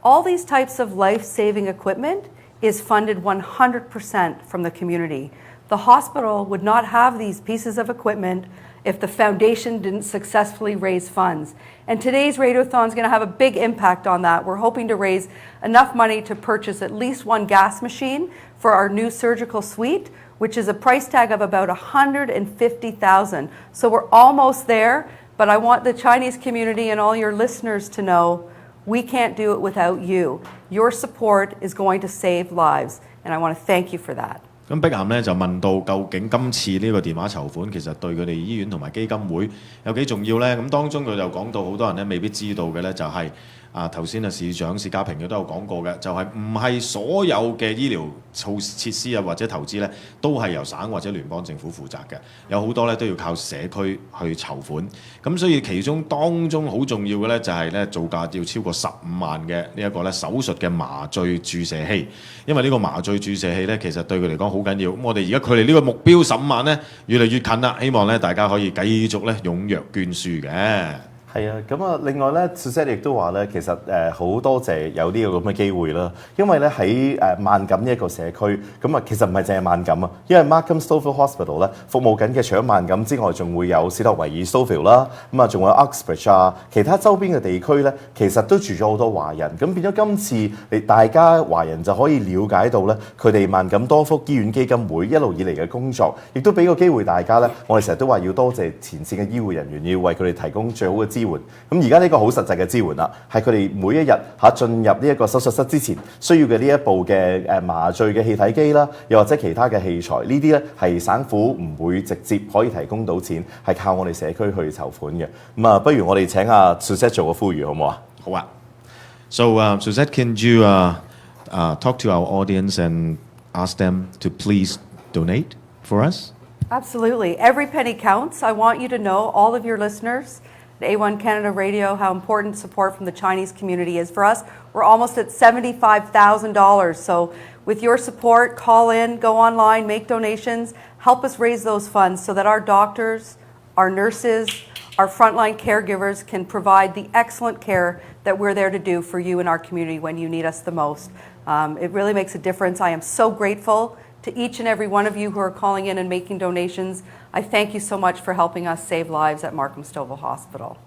Speaker 26: all these types of life-saving equipment is funded 100% from the community. The hospital would not have these pieces of equipment if the foundation didn't successfully raise funds. And today's Radiothon is going to have a big impact on that. We're hoping to raise enough money to purchase at least one gas machine for our new surgical suite, which is a price tag of about $150,000. So we're almost there, but I want the Chinese community and all your listeners to know we can't do it without you. Your support is going to save lives, and I want to thank you for that.
Speaker 12: 咁碧咸咧就問到究竟今次呢個電話籌款其實對佢哋醫院同埋基金會有幾重要咧？咁當中佢就講到好多人咧未必知道嘅咧就係頭先市長薛家平佢都有講過嘅，就係唔係所有嘅醫療設施或者投資咧都係由省或者聯邦政府負責嘅，有好多咧都要靠社區去籌款。咁所以其中當中好重要嘅咧就係咧造價要超過15萬嘅呢一個咧手術嘅麻醉注射器，因為呢個麻醉注射器咧其實對佢嚟講好緊要。咁我哋而家距離呢個目標15萬咧越嚟越近啦，希望咧大家可以繼續咧踴躍捐輸嘅。
Speaker 13: 係啊，另外咧 ，Suzette 亦都話咧，其實好多謝有呢個咁嘅機會啦，因為咧喺萬錦呢一個社區，其實唔係淨係萬錦啊，因為 Markham Stouffville Hospital 咧服務緊嘅除咗萬錦之外，仲會有史托維爾 Stouffville 啦，仲有 Uxbridge 其他周邊嘅地區咧，其實都住咗好多華人，咁變咗今次大家華人就可以了解到咧，佢哋萬錦多福醫院基金會一路以嚟嘅工作，亦都俾個機會大家咧，我哋成日都話要多謝前線嘅醫護人員，要為佢哋提供最好嘅支援。咁而家呢個好實際嘅支援啦，係佢哋每一日進入呢一個手術室之前需要嘅呢一部嘅麻醉嘅氣體機啦，又或者其他嘅器材，呢啲咧係省府唔會直接可以提供到錢，係靠我哋社區去籌款嘅。不如我哋請阿 Suzette 做個呼籲好唔好啊？
Speaker 12: 好啊。So Suzette, can you talk to our audience and ask them to please donate for us?
Speaker 26: Absolutely. Every penny counts. I want you to know, all of your listeners, A1 Canada Radio, how important support from the Chinese community is for us. We're almost at $75,000. So with your support, call in, go online, make donations, help us raise those funds so that our doctors, our nurses, our frontline caregivers can provide the excellent care that we're there to do for you in our community when you need us the most. It really makes a difference. I am so grateful to each and every one of you who are calling in and making donations. I thank you so much for helping us save lives at Markham Stouffville Hospital.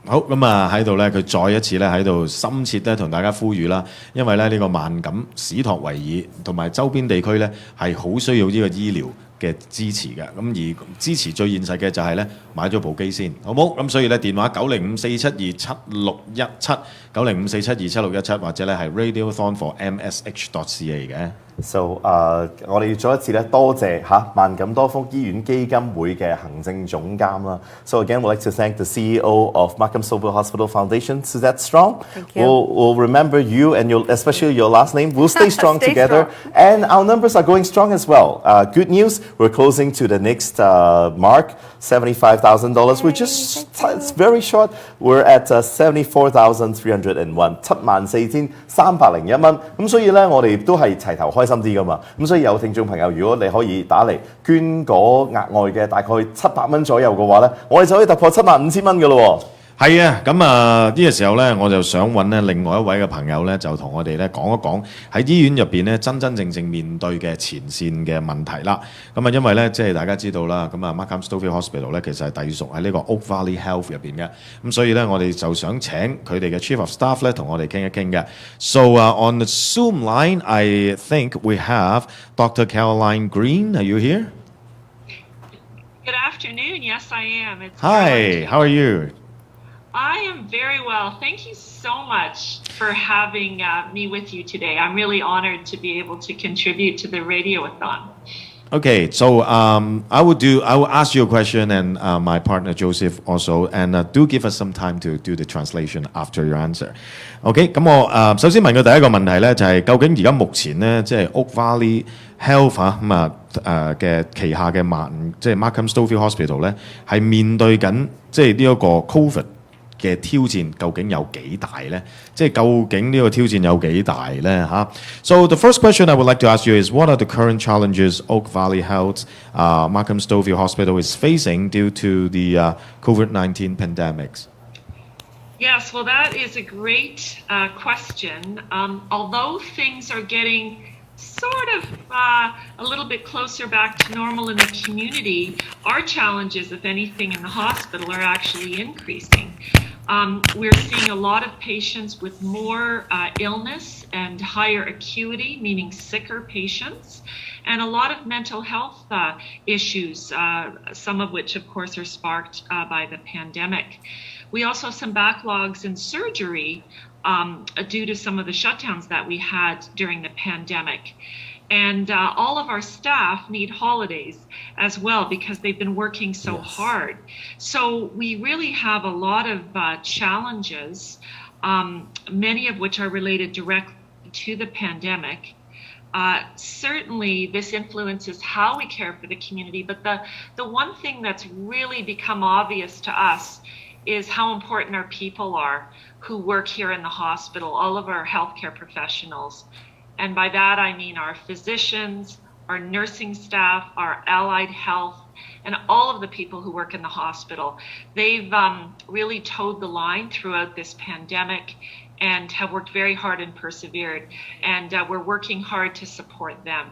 Speaker 12: 好咁啊，喺度咧，佢再一次咧喺度深切咧同大家呼籲啦，因為咧呢個萬錦、史托維爾同埋周邊地區咧係好需要呢個醫療嘅支持嘅，咁而支持最現實嘅就係咧買咗部機先，好冇？咁所以咧電話90547276617，90547276617或者咧係 radiothon4msh.ca 嘅。
Speaker 13: So 我哋再一次咧多謝萬錦多福醫院基金會嘅行政總監啦。So again, we'd like to thank the CEO of Markham Stouffville Hospital Foundation, Suzette Strong.
Speaker 26: Thank you.
Speaker 13: We'll remember you and especially your last name. We'll stay strong
Speaker 26: Stay
Speaker 13: together.
Speaker 26: strong.
Speaker 13: And our numbers are going strong as well. Good news, we're closing to the next mark, $75,000. We're just, it's very short. We're at $74,301, 74,301蚊。咁所以咧，我哋都係齊頭開心啲噶嘛。咁所以有聽眾朋友，如果你可以打嚟捐嗰額外嘅大概700蚊左右嘅話咧，我哋就可以突破75,000蚊噶咯喎。
Speaker 12: 係啊，咁啊呢個時候咧，我就想揾咧另外一位嘅朋友咧，就同我哋咧講一講喺醫院入邊咧真正面對嘅前線嘅問題啦。咁啊，因為咧即係大家知道啦，咁啊 Markham Stouffville Hospital 咧其實係隸屬喺呢個 Oak Valley Health 入邊嘅，咁所以咧我哋就想請佢哋嘅 Chief of Staff 咧同我哋傾一傾嘅。So on the Zoom line, I think we have Dr. Caroline Green. Are you here?
Speaker 2: Good afternoon. Yes, I am.
Speaker 12: Hi. How are you?
Speaker 2: I am very well. Thank you so much for having me with you today. I'm really honored to be able to contribute to the Radiothon.
Speaker 12: Okay, so I will ask you a question, and my partner Joseph also, and do give us some time to do the translation after your answer. OK， 咁我首先問嘅第一個問題咧，就係究竟而家目前咧，即係 Oak Valley Health 嘅旗下嘅即係 Markham Stouffville Hospital 咧，係面對緊即係呢一個 Covid嘅挑戰究竟有幾大呢？即係究竟呢個挑戰有幾大呢？嚇 So the first question I would like to ask you is, what are the current challenges Oak Valley Health, Markham Stouffville Hospital is facing due to the COVID-19 pandemics?
Speaker 2: Yes, well, that is a great question. Although things are getting sort of a little bit closer back to normal in the community, our challenges, if anything, in the hospital are actually increasing. We're seeing a lot of patients with more illness and higher acuity, meaning sicker patients, and a lot of mental health issues, some of which, of course, are sparked by the pandemic. We also have some backlogs in surgery due to some of the shutdowns that we had during the pandemic. And all of our staff need holidays as well because they've been working so hard. So we really have a lot of challenges, many of which are related directly to the pandemic. Certainly this influences how we care for the community, but the one thing that's really become obvious to us is how important our people are who work here in the hospital, all of our healthcare professionals. And by that I mean our physicians, our nursing staff, our allied health, and all of the people who work in the hospital. They've really towed the line throughout this pandemic and have worked very hard and persevered. And we're working hard to support them.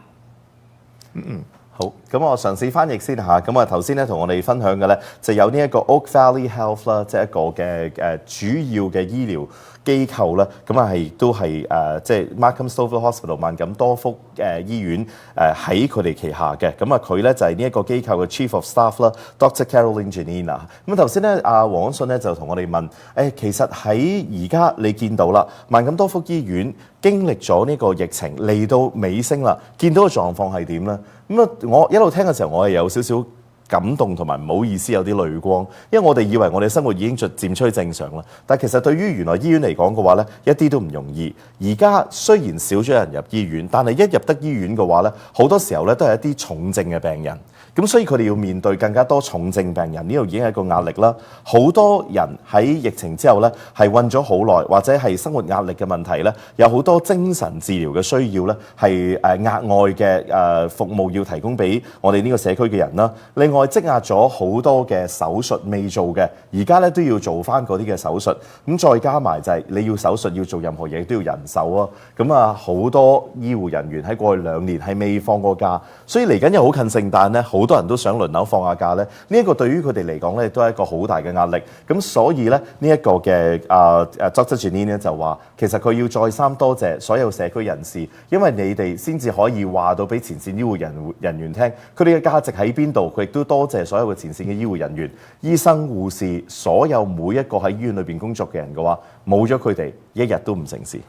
Speaker 13: 好，咁我嘗試翻譯先嚇。咁啊頭先咧同我哋分享嘅咧就有呢一個 Oak Valley Health 啦，即係一個嘅主要嘅醫療機構啦。咁啊係都係即係 Markham Stouffville Hospital 萬錦多福醫院喺佢哋旗下嘅。咁啊佢咧就係呢一個機構嘅 Chief of Staff 啦 ，Dr. Caroline Janina。咁頭先咧黃安信咧就同我哋問其實喺而家你見到啦，萬錦多福醫院經歷咗呢個疫情嚟到尾聲啦，見到個狀況係點咧？咁啊，我一路聽嘅時候，我係有少少感動同埋唔好意思，有啲淚光，因為我哋以為我哋生活已經逐漸趨正常啦，但其實對於原來醫院嚟講嘅話咧，一啲都唔容易。而家雖然少咗人入醫院，但係一入得醫院嘅話咧，好多時候咧都係一啲重症嘅病人。咁所以佢哋要面對更加多重症病人，呢度已經係一個壓力啦。好多人喺疫情之後咧係韞咗好耐，或者係生活壓力嘅問題咧，有好多精神治療嘅需要咧，係額外嘅服務要提供俾我哋呢個社區嘅人啦。另外積壓咗好多嘅手術未做嘅，而家咧都要做翻嗰啲嘅手術。咁再加埋就係你要手術要做任何嘢都要人手啊。咁好多醫護人員喺過去2年係未放過假，所以嚟緊又好近聖誕咧，好好多人都想輪流放下假呢，呢一個對於佢哋嚟講呢，都係一個好大嘅壓力。咁所以呢，呢一個嘅Dr. Janine 呢就話，其實佢要再三多謝所有社區人士，因為你哋先至可以話到俾前線醫護人員聽，佢哋嘅價值喺邊度。佢亦都多謝所有嘅前線嘅醫護人員、醫生、護士，所有每一個喺醫院裏邊工作嘅人嘅話，冇咗佢哋，一日都唔成事。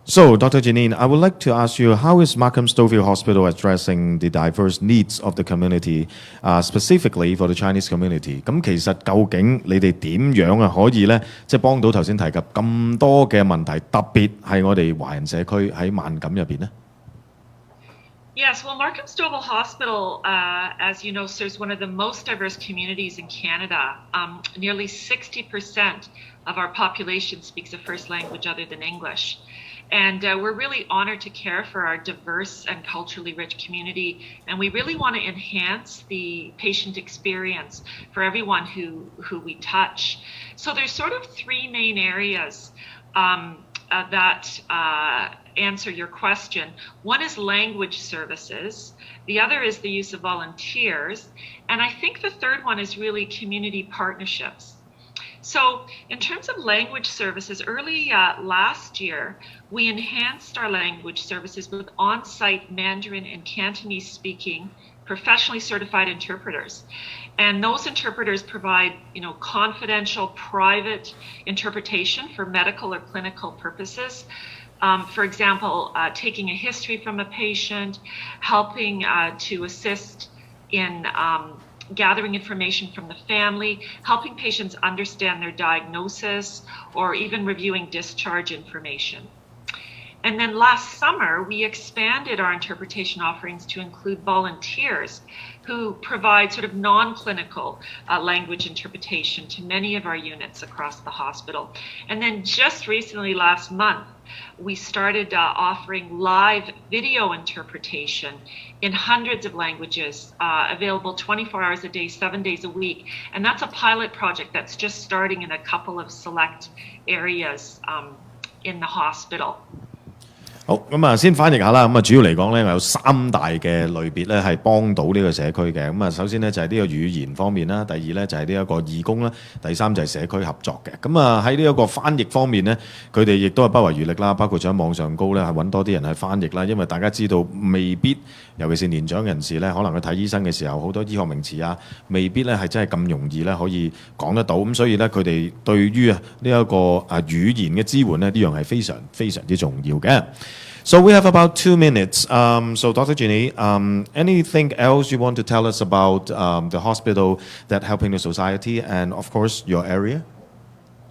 Speaker 10: So, Dr. Janine, I would like to ask you, how is Markham Stouffville Hospital addressing the diverse needs of the community, specifically for the Chinese community? 咁其實究竟你哋點樣可以咧，即係幫到頭先提及咁多嘅問題，特別係我哋華人社區喺萬錦入邊呢？
Speaker 2: Yes, well, Markham Stouffville Hospital, as you know, serves one of the most diverse communities in Canada. Nearly 60% of our population speaks a first language other than English. And we're really honored to care for our diverse and culturally rich community. And we really want to enhance the patient experience for everyone who we touch. So there's sort of three main areas that answer your question. One is language services. The other is the use of volunteers. And I think the third one is really community partnerships. So in terms of language services, early last year, we enhanced our language services with on-site Mandarin and Cantonese speaking professionally certified interpreters. And those interpreters provide, confidential, private interpretation for medical or clinical purposes. For example, taking a history from a patient, helping to assist in gathering information from the family, helping patients understand their diagnosis, or even reviewing discharge information. And then last summer, we expanded our interpretation offerings to include volunteers who provide sort of non-clinical language interpretation to many of our units across the hospital. And then just recently, last month, we started offering live video interpretation in hundreds of languages, available 24 hours a day, 7 days a week. And that's a pilot project that's just starting in a couple of select areas in the hospital.
Speaker 10: 好，咁啊先翻譯下啦。咁啊主要嚟講咧，有三大嘅類別咧係幫到呢個社區嘅。咁啊首先咧就係呢個語言方面啦，第二咧就係呢一個義工啦，第三就係社區合作嘅。咁啊喺呢一個翻譯方面咧，佢哋亦都係不遺餘力啦，包括咗喺網上高咧係揾多啲人去翻譯啦。因為大家知道未必，尤其是年長人士咧，可能去睇醫生嘅時候，好多醫學名詞啊，未必咧係真係咁容易咧可以講得到。咁所以咧佢哋對於呢一個語言嘅支援咧，呢樣係非常非常之重要嘅。So we have about 2 minutes. So Dr. Ginny, anything else you want to tell us about the hospital that helping the society and of course your area?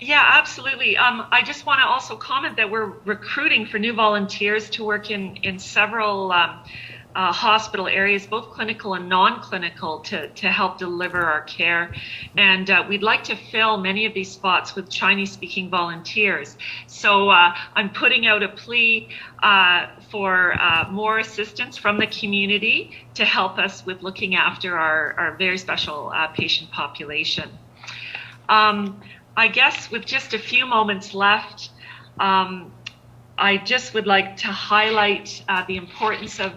Speaker 2: Yeah, absolutely. I just want to also comment that we're recruiting for new volunteers to work in several hospital areas, both clinical and non-clinical, to help deliver our care. And we'd like to fill many of these spots with Chinese-speaking volunteers. So I'm putting out a plea for more assistance from the community to help us with looking after our very special patient population. I guess with just a few moments left, I just would like to highlight the importance of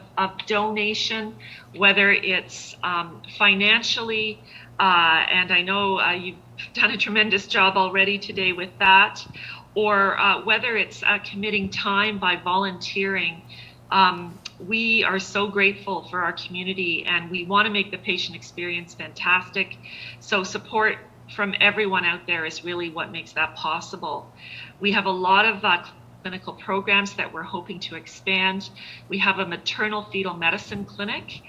Speaker 2: donation, whether it's financially, and I know you've done a tremendous job already today with that, or whether it's committing time by volunteering. We are so grateful for our community and we want to make the patient experience fantastic. So support from everyone out there is really what makes that possible. We have a lot of clinical programs that we're hoping to expand. We have a maternal fetal medicine clinic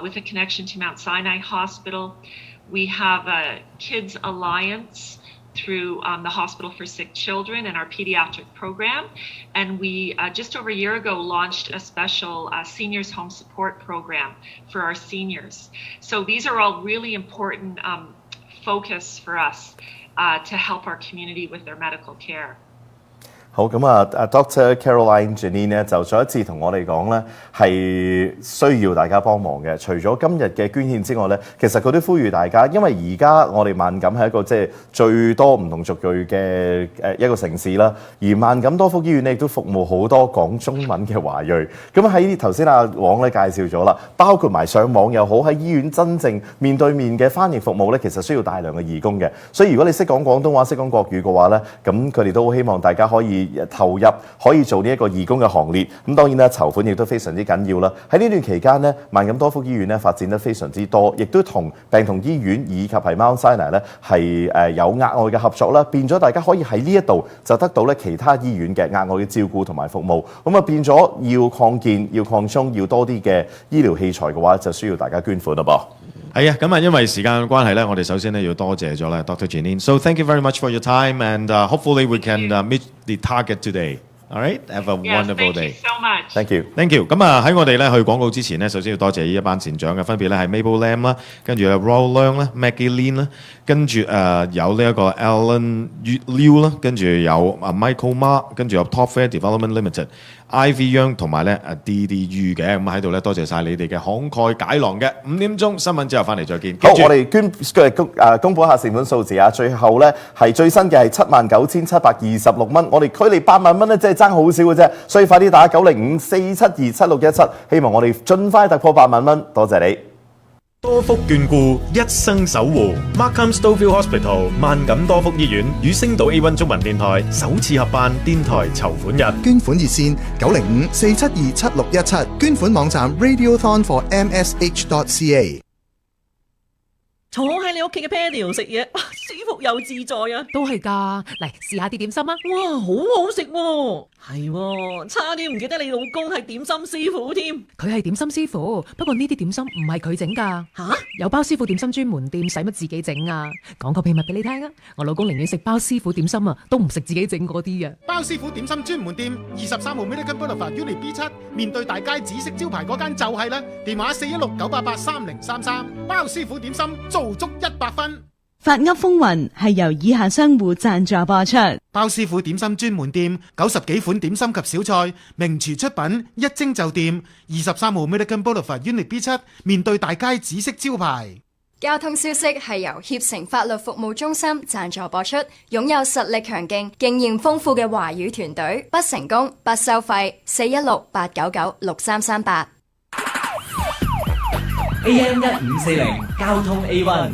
Speaker 2: with a connection to Mount Sinai Hospital. We have a Kids Alliance through the Hospital for Sick Children and our pediatric program. And we just over a year ago launched a special seniors home support program for our seniors. So these are all really important focus for us to help our community with their medical care.
Speaker 13: 好咁啊，Dr. Caroline Janine 咧就再一次同我哋講咧，係需要大家幫忙嘅。除咗今日嘅捐獻之外咧，其實佢都呼籲大家，因為而家我哋萬錦係一個即係最多唔同族裔嘅一個城市啦。而萬錦多福醫院咧亦都服務好多講中文嘅華裔。咁喺頭先阿黃咧介紹咗啦，包括埋上網又好，喺醫院真正面對面嘅翻譯服務咧，其實需要大量嘅義工嘅。所以如果你識講廣東話、識講國語嘅話咧，咁佢哋都好希望大家可以投入，可以做呢一個義工嘅行列。咁當然啦，籌款亦都非常之緊要啦。喺呢段期間呢，萬錦多福醫院咧發展得非常之多，亦都同病童醫院以及係 Mount Sinai 咧係有額外嘅合作啦，變咗大家可以喺呢一度就得到咧其他醫院嘅額外嘅照顧同埋服務。咁啊變咗要擴建、要擴充、要多啲嘅醫療器材嘅話，就需要大家捐款啦噃。
Speaker 10: 係啊，咁啊，因為時間嘅關係咧，我哋首先咧要多謝咗咧 Dr. Janine。So thank you very much for your time, and hopefully we can meet the target today. All right, have a wonderful day.
Speaker 2: Thank you so much.
Speaker 13: Thank you,
Speaker 10: thank you。咁啊喺我哋咧去廣告之前咧，首先要多謝呢一班善長嘅，分別咧係 Mabel Lam 啦，跟住有 Raul Leung 啦 ，Maggie Lin 啦，跟住有呢一個 Alan Liu 啦，跟住有Michael Ma， 跟住有 Top Fair Development Limited。Ivy Young 同埋咧DDU 嘅，咁喺度咧多謝晒你哋嘅慷慨解囊嘅。5點鐘新聞之後翻嚟再見。
Speaker 13: 好，我哋公佈一下成本數字啊！最後咧係最新嘅係79,726蚊，我哋距離8萬蚊咧真係爭好少嘅啫，所以快啲打905-472-7617，希望我哋盡快突破8萬蚊。多謝你。
Speaker 4: 多福眷顧，一生守護。Markham Stouffville Hospital 萬錦多福醫院與星島 A1 中文電台首次合辦電台籌款日。
Speaker 11: 捐款熱線905-472-7617，捐款網站 radiothon4msh.ca。
Speaker 5: 坐喺你屋企嘅 patio 食嘢，舒服又自在啊！
Speaker 19: 都係㗎，嚟試下啲點心啊！
Speaker 5: 哇，好好食喎！係喎，差啲唔記得你老公係點心師傅添。
Speaker 19: 佢係點心師傅，不過呢啲點心唔係佢整㗎。嚇，有包師傅點心專門店，使乜自己整啊？講個秘密俾你聽啊！我老公寧願食包師傅點心啊，都唔食自己整嗰啲啊！
Speaker 1: 包師傅點心專門店23號 Milliken Boulevard Unit B7，面對大街紫色招牌嗰間就係啦。電話416-988-3033。包師傅點心做足100分。
Speaker 23: 發噏風雲係由以下商戶贊助播出。
Speaker 1: 包師傅點心專門店90幾款點心及小菜，名廚出品，一蒸就掂。23號 Milliken Boulevard Unit B7，面對大街紫色招牌。
Speaker 6: 交通消息係由協成法律服務中心贊助播出，擁有實力強勁、經驗豐富嘅華語團隊，不成功不收費。416-899-6338。
Speaker 17: AM1540 交通 A1。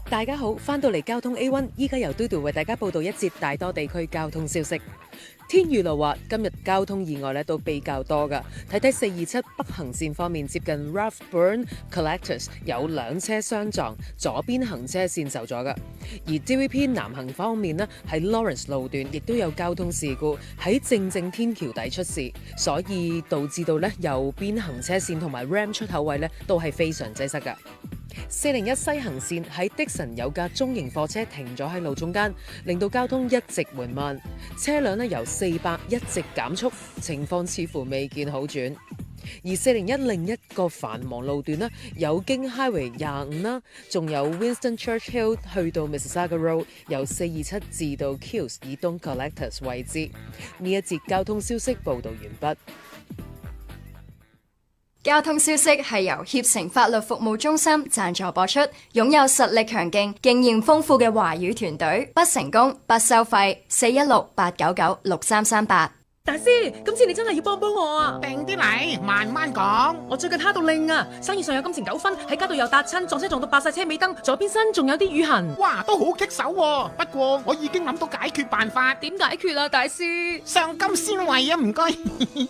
Speaker 19: 大家好，翻到嚟交通 A1，依家由 Dodo 為大家報道一節大多地區交通消息。天雨路話今日交通意外都比較多㗎。睇427北行線方面，接近 Rathburn Collectors 有2車相撞，左邊行車線受阻㗎。而 DVP 南行方面呢，喺 Lawrence 路段亦都有交通事故，喺正天橋底出事，所以導致到呢右邊行車線同埋 Ram 出口位呢都係非常擠塞㗎。401西行線喺迪神有架中型貨車停咗喺路中間，令到交通一直緩慢，車輛由400一直減速，情況似乎未見好轉。而401另一個繁忙路段呢，有經 Highway 25啦，仲有 Winston Churchill 去到 Mississauga Road， 由427至到 Kills 以東 Collectors 位置。呢一節交通消息報道完畢。
Speaker 6: 交通消息係由協成法律服務中心贊助播出，擁有實力強勁、經驗豐富嘅華語團隊，不成功不收費。416-899-6338。
Speaker 5: 大師，今次你真係要幫我啊！定啲嚟，慢慢講。我最近蝦到令啊，生意上有金錢糾紛，喺街度又搭親，撞車撞到爆晒車尾燈，左邊身仲有啲瘀痕。哇，都好棘手喎！不過我已經諗到解決辦法。點解決啊，大師？上金先惠啊，唔該。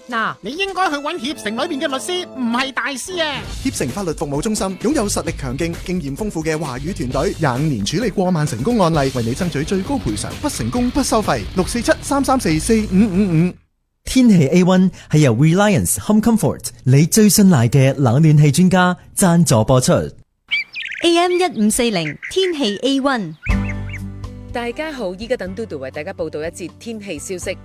Speaker 5: 嗱，你應該去揾協成裏邊嘅律師，唔係大師啊。
Speaker 11: 協成法律服務中心擁有實力強勁、經驗豐富嘅華語團隊，25年處理過萬成功案例，為你爭取最高賠償，不成功不收費。647-334-4555。
Speaker 8: 天氣 A1 係由 Reliance Home Comfort 你最信賴嘅冷暖氣專家贊助播出。
Speaker 23: AM1540 天氣 A1。
Speaker 19: 大家好，依家等 Dodo 為大家報道一節天氣消息。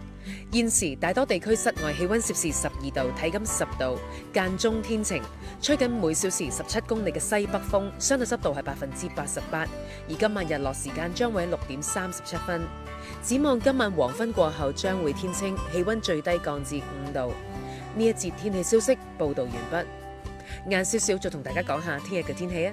Speaker 19: 現時大多地區室外氣溫攝氏12度，體感10度，間中天晴，吹緊每小時17公里嘅西北風，相對濕度係88%。而今晚日落時間將會喺6點37分。展望今晚黃昏過後將會天清，氣溫最低降至5度。呢一節天氣消息報道完畢，晏少少再同大家講下聽日嘅天氣啊！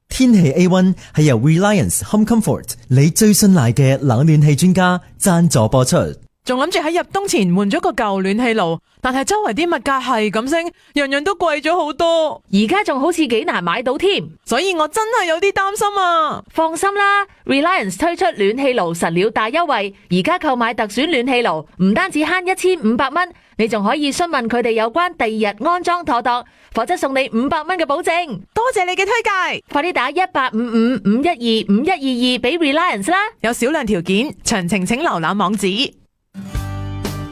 Speaker 8: 天氣 A1 係由 Reliance Home Comfort 你最信賴嘅冷暖氣專家贊助播出。
Speaker 5: 仲諗住喺入冬前換咗個舊暖氣爐，但係周圍啲物價係咁升，樣樣都貴咗好多，而家仲好似幾難買到添，所以我真係有啲擔心啊！
Speaker 9: 放心啦 ，Reliance 推出暖氣爐實料大優惠，而家購買特選暖氣爐唔單止慳1500蚊，你仲可以詢問佢哋有關第二日安裝妥當，否則送你500蚊嘅保證。
Speaker 5: 多謝你嘅推介，
Speaker 9: 快啲打1855-512-5122俾 Reliance 啦！
Speaker 5: 有少量條件，詳情請瀏覽網址。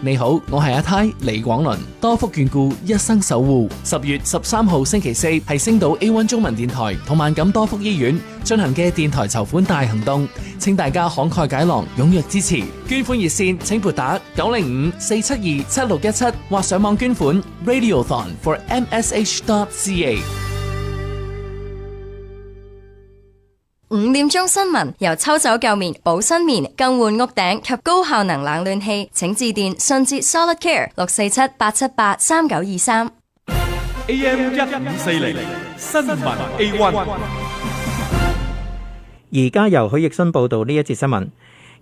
Speaker 3: 你好，我係阿泰李廣倫，多福眷顧一生守護。10月13號星期四係星島 A1 中文電台同萬錦多福醫院進行嘅電台籌款大行動，請大家慷慨解囊，踴躍支持。捐款熱線請撥打905-472-7617或上網捐款 Radiothon for msh.ca。
Speaker 6: 5點鐘新聞由抽走舊棉、補新棉、更換屋頂及高效能冷暖氣，請致電順捷 Solid Care 647-878-3923。AM1540
Speaker 4: 新聞 A1。
Speaker 14: 而家由許奕迅報道呢一節新聞。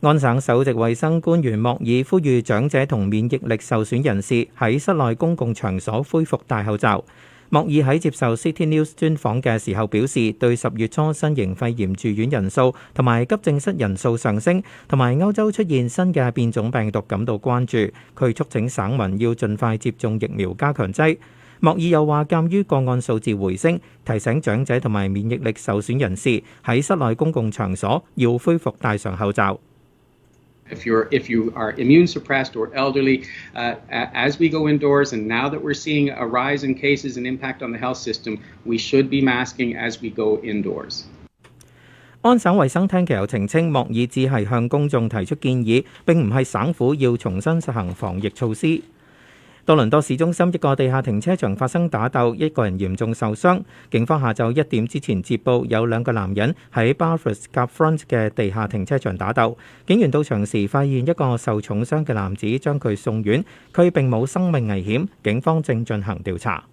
Speaker 14: 安省首席衛生官員莫爾呼籲長者同免疫力受損人士喺室內公共場所恢復戴口罩。莫爾喺接受 City News 專訪嘅時候表示，對10月初新型肺炎住院人數同埋急症室人數上升，同埋歐洲出現新嘅變種病毒感到關注。佢促請省民要盡快接種疫苗加強劑。莫爾又話，鑑於個案數字回升，提醒長者同埋免疫力受損人士喺室內公共場所要恢復戴上口罩。
Speaker 15: If you are immune suppressed or elderly, as we go indoors, and now that we're seeing a rise in cases and impact on the health system, we should be masking as we go indoors.
Speaker 14: 安省衛生廳其後澄清，莫爾只係向公眾提出建議，並唔係省府要重新實行防疫措施。多倫多市中心一個地下停車場發生打鬥，一個人嚴重受傷。警方下晝1點之前接報有2個男人喺 Bathurst 及 Front 嘅地下停車場打鬥。警員到場時發現一個受重傷嘅男子，將佢送院，佢並冇生命危險。警方正進行調查。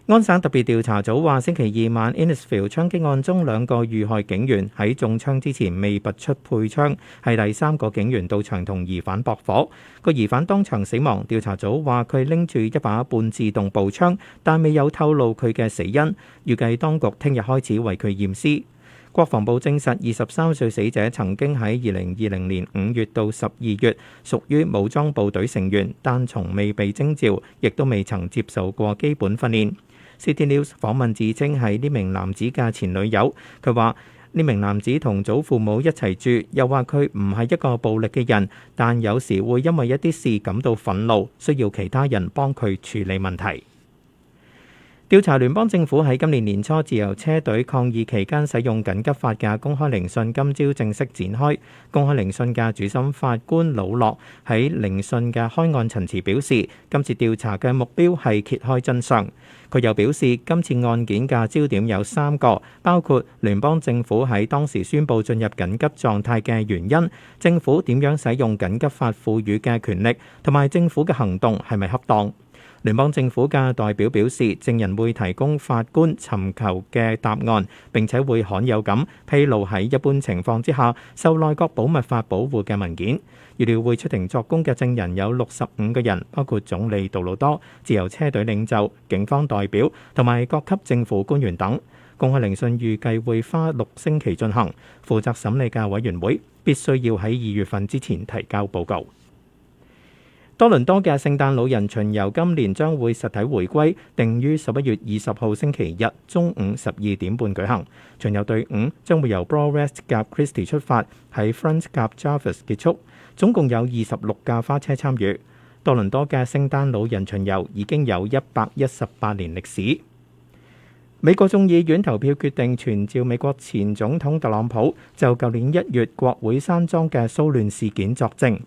Speaker 14: 安省特別調查組話，星期2晚 Innisfail 槍擊案中2個遇害警員喺中槍之前未拔出配槍，係第3個警員到場同疑犯駁火，個疑犯當場死亡。調查組話佢拎住一把半自動步槍，但未有透露佢嘅死因。預計當局聽日開始為佢驗屍。國防部證實23歲死者曾經喺2020年5月到12月屬於武裝部隊成員，但從未被徵召，亦都未曾接受過基本訓練。City News 訪問自稱係呢名男子嘅前女友，佢話呢名男子同祖父母一齊住，又話佢唔係一個暴力嘅人，但有時會因為一啲事感到憤怒，需要其他人幫佢處理問題。調查聯邦政府喺今年年初自由車隊抗議期間使用緊急法嘅公開聆訊，今朝正式展開。公開聆訊嘅主審法官魯諾喺聆訊嘅開案陳詞表示，今次調查嘅目標係揭開真相。佢又表示，今次案件嘅焦點有3個，包括聯邦政府喺當時宣布進入緊急狀態嘅原因，政府點樣使用緊急法賦予嘅權力，同埋政府嘅行動係咪恰當。聯邦政府嘅代表表示，證人會提供法官尋求嘅答案，並且會罕有咁披露喺一般情況之下受內閣保密法保護嘅文件。預料會出庭作供嘅證人有65個人，包括總理杜魯多、自由車隊領袖、警方代表同埋各級政府官員等。公開聆訊預計會花6星期進行，負責審理嘅委員會必須要喺2月份之前提交報告。多倫多嘅聖誕老人巡遊今年將會實體回歸，定於11月20號星期日中午12點半舉行。巡遊隊伍將會由 Broadwest 夾 Christie 出發，喺 Front 夾 Jarvis 結束，總共有26架花車參與。多倫多嘅聖誕老人巡遊已經有118年歷史。美國眾議院投票決定傳召美國前總統特朗普就舊年1月國會山莊嘅騷亂事件作證。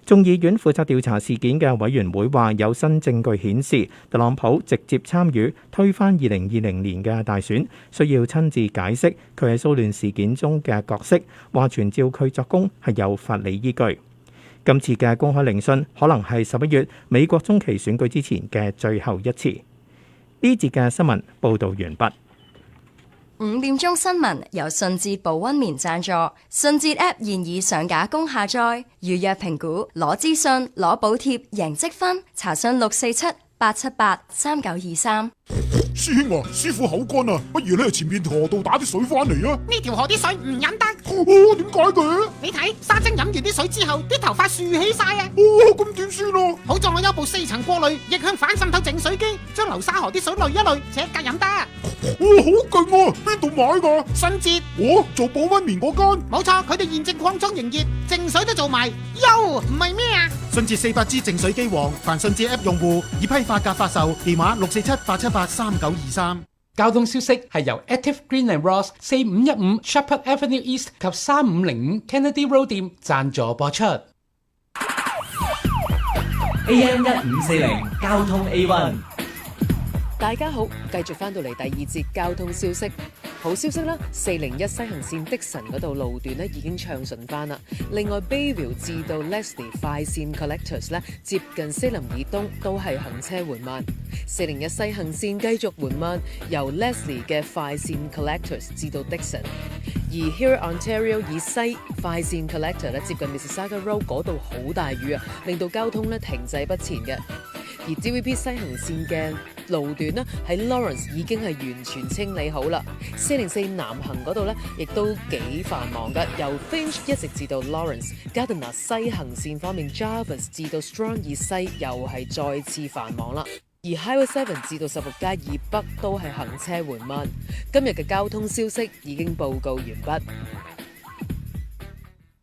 Speaker 14: 眾議院負責調查事件嘅委員會話，有新證據顯示特朗普直接參與推翻2020年嘅大選，需要親自解釋佢喺騷亂事件中嘅角色，話傳召佢作供係有法理依據。今次嘅公開聆訊可能係11月美國中期選舉之前嘅最後一次。呢節嘅新聞報導完畢。
Speaker 6: 5點鐘新聞由順捷保溫棉贊助，順捷 App 現已上架供下載，預約評估、攞資訊、攞補貼、贏積分，查詢647-878-3923。
Speaker 1: 師兄啊，師傅口乾啊，不如你去前面河道打啲水翻嚟啊！
Speaker 5: 呢條河啲水唔飲得。
Speaker 1: 點解嘅？
Speaker 5: 你睇沙精飲完啲水之後，啲頭髮豎起晒啊！
Speaker 1: 咁點算啊？
Speaker 5: 好在我有部4層過濾逆向反滲透淨水機，將流沙河啲水濾一濾，即刻飲得。
Speaker 1: 好勁啊！邊度買㗎？
Speaker 5: 順捷。
Speaker 1: 做保溫棉嗰間？
Speaker 5: 冇錯，佢哋現正擴裝營業，淨水都做埋。喲，唔係咩啊？
Speaker 1: 順捷400支淨水機王，凡順捷 App 用戶已批發價發售，電話647-878-3923。
Speaker 16: 交通消息係由 Active Green and Ross 4515 Shepherd Avenue East 及3505 Kennedy Road 店贊助播出。
Speaker 17: AM 1540交通 A1。
Speaker 19: 大家好，繼續翻到嚟第2節交通消息。好消息啦，401西行線的神嗰度路段咧已經暢順翻啦。另外 Bayview 至到 Leslie 快線 Collectors 咧接近西林以東都係行車緩慢。401西行線繼續緩慢，由 Leslie 嘅快線 Collectors 至到的神。而 Here Ontario 以西快線 Collector 咧接近 Mississauga Road 嗰度好大雨啊，令到交通咧停滯不前嘅。而 DVP 西行線嘅路段呢，喺 Lawrence 已經係完全清理好啦。404南行嗰度呢，亦都幾繁忙㗎，由 Finch 一直至到 Lawrence。Gardiner 西行線方面 ，Jarvis 至到 Strong 以西又係再次繁忙啦。而 Highway 7至到16街以北都係行車緩慢。今日嘅交通消息已經報告完畢。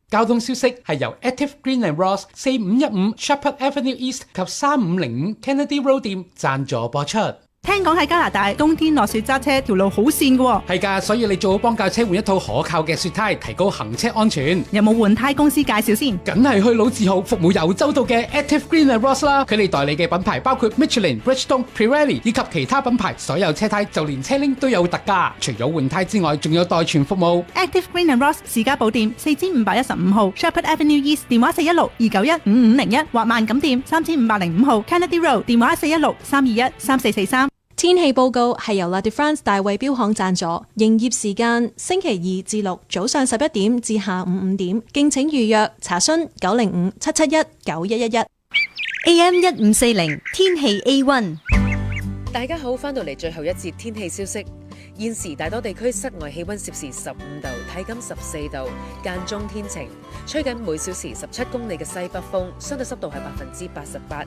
Speaker 16: 交通消息係由 Active Green and Ross 4515 Shepherd Avenue East 及3505 Kennedy Road 店贊助播出。
Speaker 23: 聽講喺加拿大冬天落雪揸車條路好跣㗎喎。
Speaker 16: 係㗎，所以你最好幫架車換一套可靠嘅雪胎，提高行車安全。
Speaker 23: 有冇換胎公司介紹先？
Speaker 16: 梗係去老字號服務又周到嘅 Active Green and Ross 啦。佢哋代理嘅品牌包括 Michelin、Bridgestone、Pirelli 以及其他品牌，所有車胎就連車鈴都有特價。除咗換胎之外，仲有代傳服務。
Speaker 23: Active Green and Ross 士嘉堡店4515號 Shepherd Avenue East 電話416-291-5501或萬錦店3505號 Kennedy Road 電話416-321-3443。
Speaker 18: 天氣報告係由 La Défense 大衛錶行贊助，營業時間星期2至6早上11點至下午5點，敬請預約查詢905-771-9111。
Speaker 20: AM 1540天氣 A1。
Speaker 19: 大家好，翻到嚟最後一節天氣消息。現時大多地區室外氣溫攝氏15度，體感14度，間中天晴，吹緊每小時17公里嘅西北風，相對濕度係88%。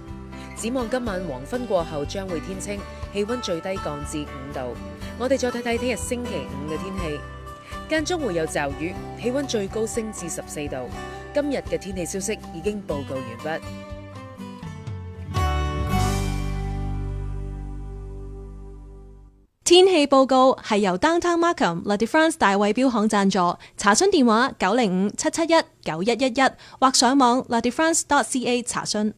Speaker 19: 展望今晚黃昏過後將會天清，氣溫最低降至5度。我哋再睇睇聽日星期5嘅天氣，間中會有驟雨，氣溫最高升至14度。今日嘅天氣消息已經報告完畢。
Speaker 18: 天氣報告係由 Downtown Markham La Défense 大衛錶行贊助，查詢電話905-771-9111或上網 ladefrance.ca 查詢。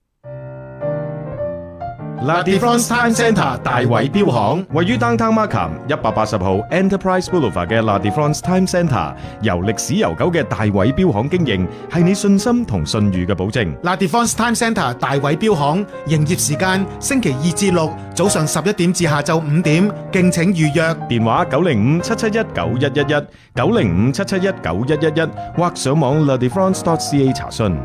Speaker 4: La Défense Time Centre 大衛錶行位於 Downtown Markham 180號 Enterprise Boulevard 嘅 La Défense Time Centre， 由歷史悠久嘅大衛錶行經營，係你信心同信譽嘅保證。
Speaker 1: La Défense Time Centre 大衛錶行營業時間星期2至6早上11點至下晝5點，敬請預約。
Speaker 4: 電話905-771-9111 905-771-9111或上網 ladefrance.ca 查詢。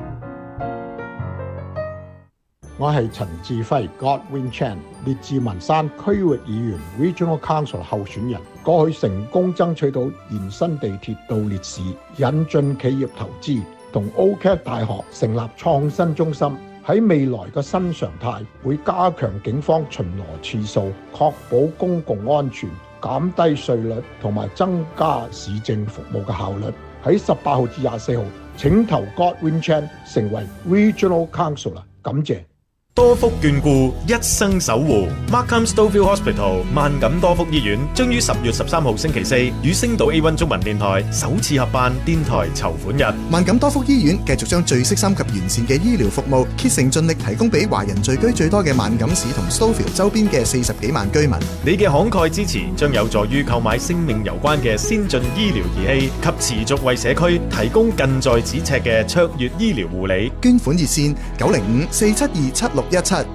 Speaker 21: 我係陳志輝 Godwin Chan， 列治文山區域議員 Regional Council 候選人，過去成功爭取到延伸地鐵到烈士，引進企業投資，同 OCAD 大學成立創新中心。喺未來嘅新常態，會加強警方巡邏次數，確保公共安全，減低稅率同埋增加市政服務嘅效率。喺18號至24號請投 Godwin Chan 成為 Regional Council 啦，感謝。
Speaker 4: 多福眷顧，一生守護。Markham Stouffville Hospital 萬錦多福醫院將於10月13號星期四與星島 A1 中文電台首次合辦電台籌款日。
Speaker 11: 萬錦多福醫院繼續將最悉心及完善嘅醫療服務竭誠盡力提供俾華人聚居最多嘅萬錦市同 Stouffville 周邊嘅40幾萬居民。
Speaker 4: 你嘅慷慨支持將有助於購買性命攸關嘅先進醫療儀器及持續為社區提供近在咫尺嘅卓越醫療護理。
Speaker 11: 捐款熱線905-472-7617，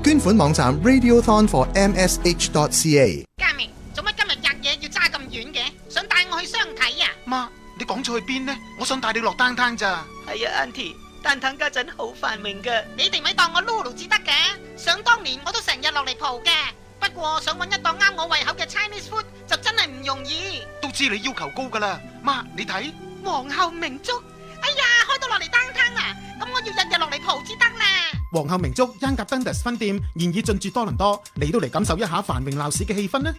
Speaker 11: 捐款網站 Radiothon for MSH.ca。
Speaker 5: 嘉明，做乜今日日嘢要揸咁遠嘅？想帶我去相睇啊？
Speaker 1: 媽，你講咗去邊呢？我想帶你落單攤咋。
Speaker 5: 係啊 ，Auntie，單攤家陣好繁榮嘅。你哋咪當我 Lulu 至得嘅。想當年我都成日落嚟蒲嘅，不過想揾一檔啱我胃口嘅 Chinese food 就真係唔容易。
Speaker 1: 都知你要求高噶啦，媽，你睇
Speaker 5: 皇后明粥，哎呀，開到落嚟單攤啊！咁我要日日落嚟蒲至得啦。
Speaker 1: 皇后明粥恩格登 Dundas 分店現已進駐多倫多，你都嚟感受一下繁榮鬧市嘅氣氛呢。